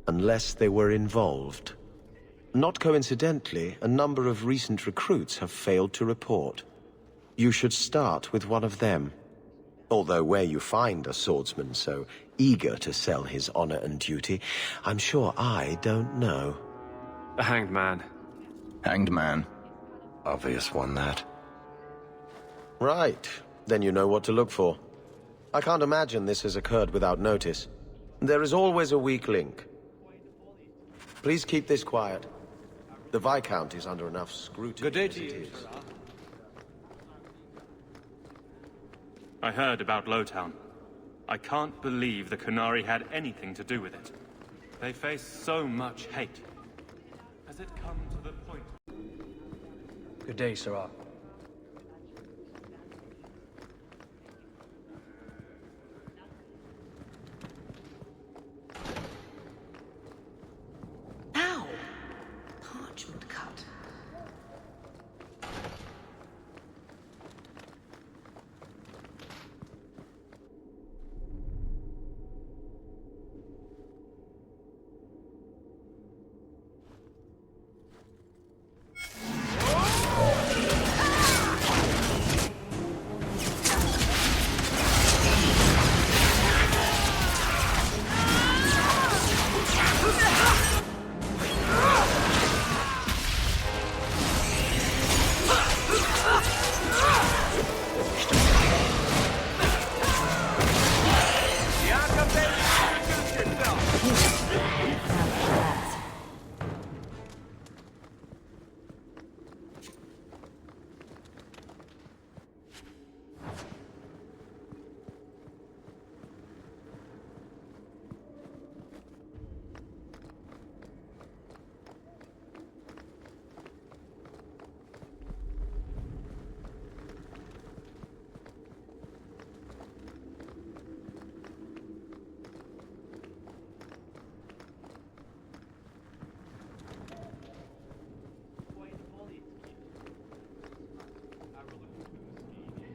Unless they were involved. Not coincidentally, a number of recent recruits have failed to report. You should start with one of them. Although where you find a swordsman so eager to sell his honor and duty, I'm sure I don't know. A hanged man. Hanged man. Obvious one, that. Right. Then you know what to look for. I can't imagine this has occurred without notice. There is always a weak link. Please keep this quiet. The Viscount is under enough scrutiny. Good day to you. I heard about Lowtown. I can't believe the Qunari had anything to do with it. They face so much hate. Has it come to the point... Good day, Sarah. Ow! Parchment cut.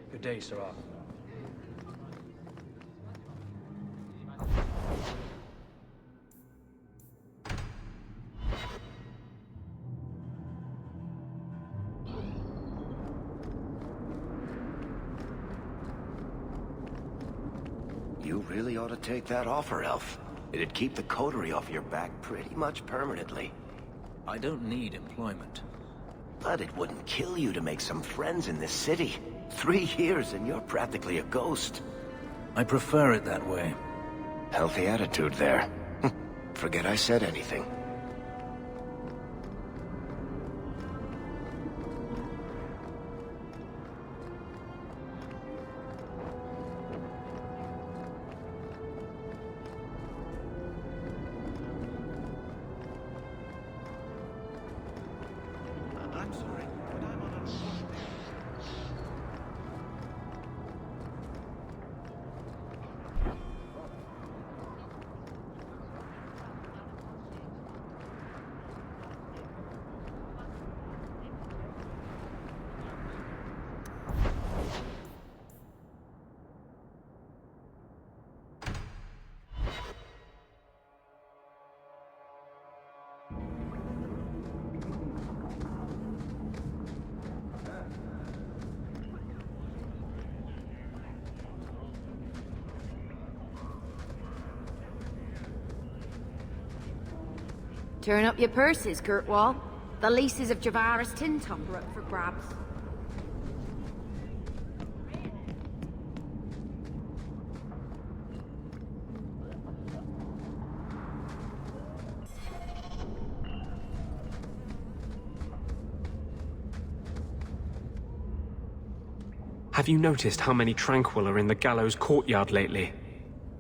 Good day, Sarah. You really ought to take that offer, Elf. It'd keep the coterie off your back pretty much permanently. I don't need employment. But it wouldn't kill you to make some friends in this city. 3 years and you're practically a ghost. I prefer it that way. Healthy attitude there. Forget I said anything. Turn up your purses, Kirkwall. The leases of Javaris Tintop are up for grabs. Have you noticed how many Tranquil are in the gallows courtyard lately?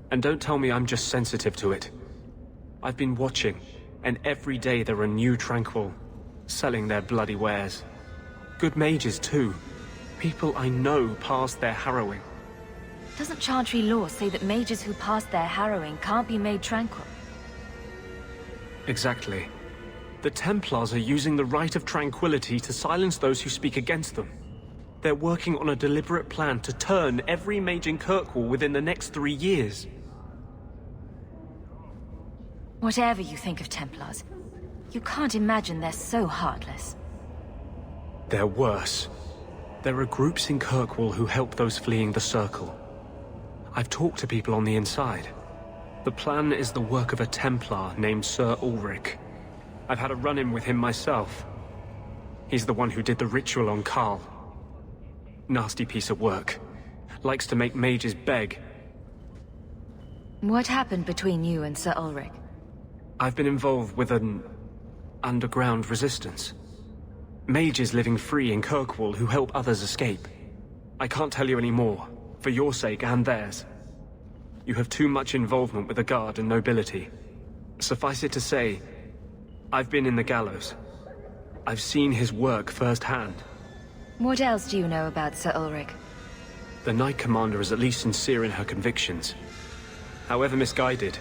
And don't tell me I'm just sensitive to it. I've been watching, and every day there are new Tranquil, selling their bloody wares. Good mages, too. People I know past their harrowing. Doesn't Chantry law say that mages who pass their harrowing can't be made tranquil? Exactly. The Templars are using the right of tranquility to silence those who speak against them. They're working on a deliberate plan to turn every mage in Kirkwall within the next 3 years. Whatever you think of Templars, you can't imagine they're so heartless. They're worse. There are groups in Kirkwall who help those fleeing the Circle. I've talked to people on the inside. The plan is the work of a Templar named Sir Ulrich. I've had a run-in with him myself. He's the one who did the ritual on Karl. Nasty piece of work. Likes to make mages beg. What happened between you and Sir Ulrich? I've been involved with an underground resistance. Mages living free in Kirkwall who help others escape. I can't tell you any more, for your sake and theirs. You have too much involvement with the Guard and nobility. Suffice it to say, I've been in the gallows. I've seen his work firsthand. What else do you know about Sir Ulrich? The Knight Commander is at least sincere in her convictions. However misguided,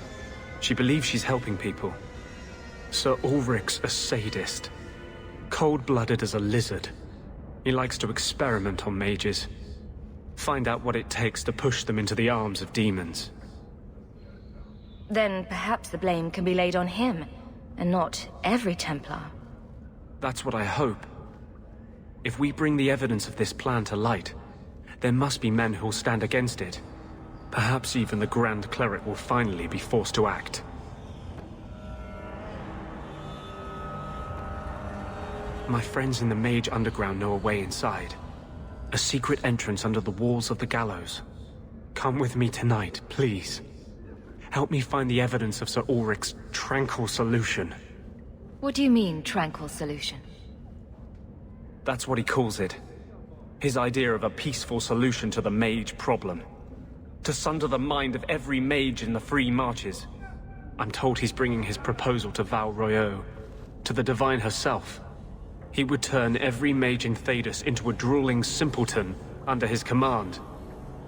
she believes she's helping people. Sir Ulrich's a sadist. Cold-blooded as a lizard. He likes to experiment on mages. Find out what it takes to push them into the arms of demons. Then perhaps the blame can be laid on him, and not every Templar. That's what I hope. If we bring the evidence of this plan to light, there must be men who'll stand against it. Perhaps even the Grand Cleric will finally be forced to act. My friends in the Mage Underground know a way inside. A secret entrance under the walls of the gallows. Come with me tonight, please. Help me find the evidence of Sir Ulrich's tranquil solution. What do you mean, tranquil solution? That's what he calls it. His idea of a peaceful solution to the mage problem. To sunder the mind of every mage in the free marches. I'm told he's bringing his proposal to Val Royeaux, to the Divine herself. He would turn every mage in Thedas into a drooling simpleton under his command.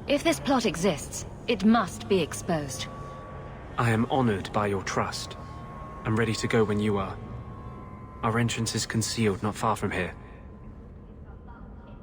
If this plot exists, it must be exposed. I am honored by your trust. I'm ready to go when you are. Our entrance is concealed not far from here.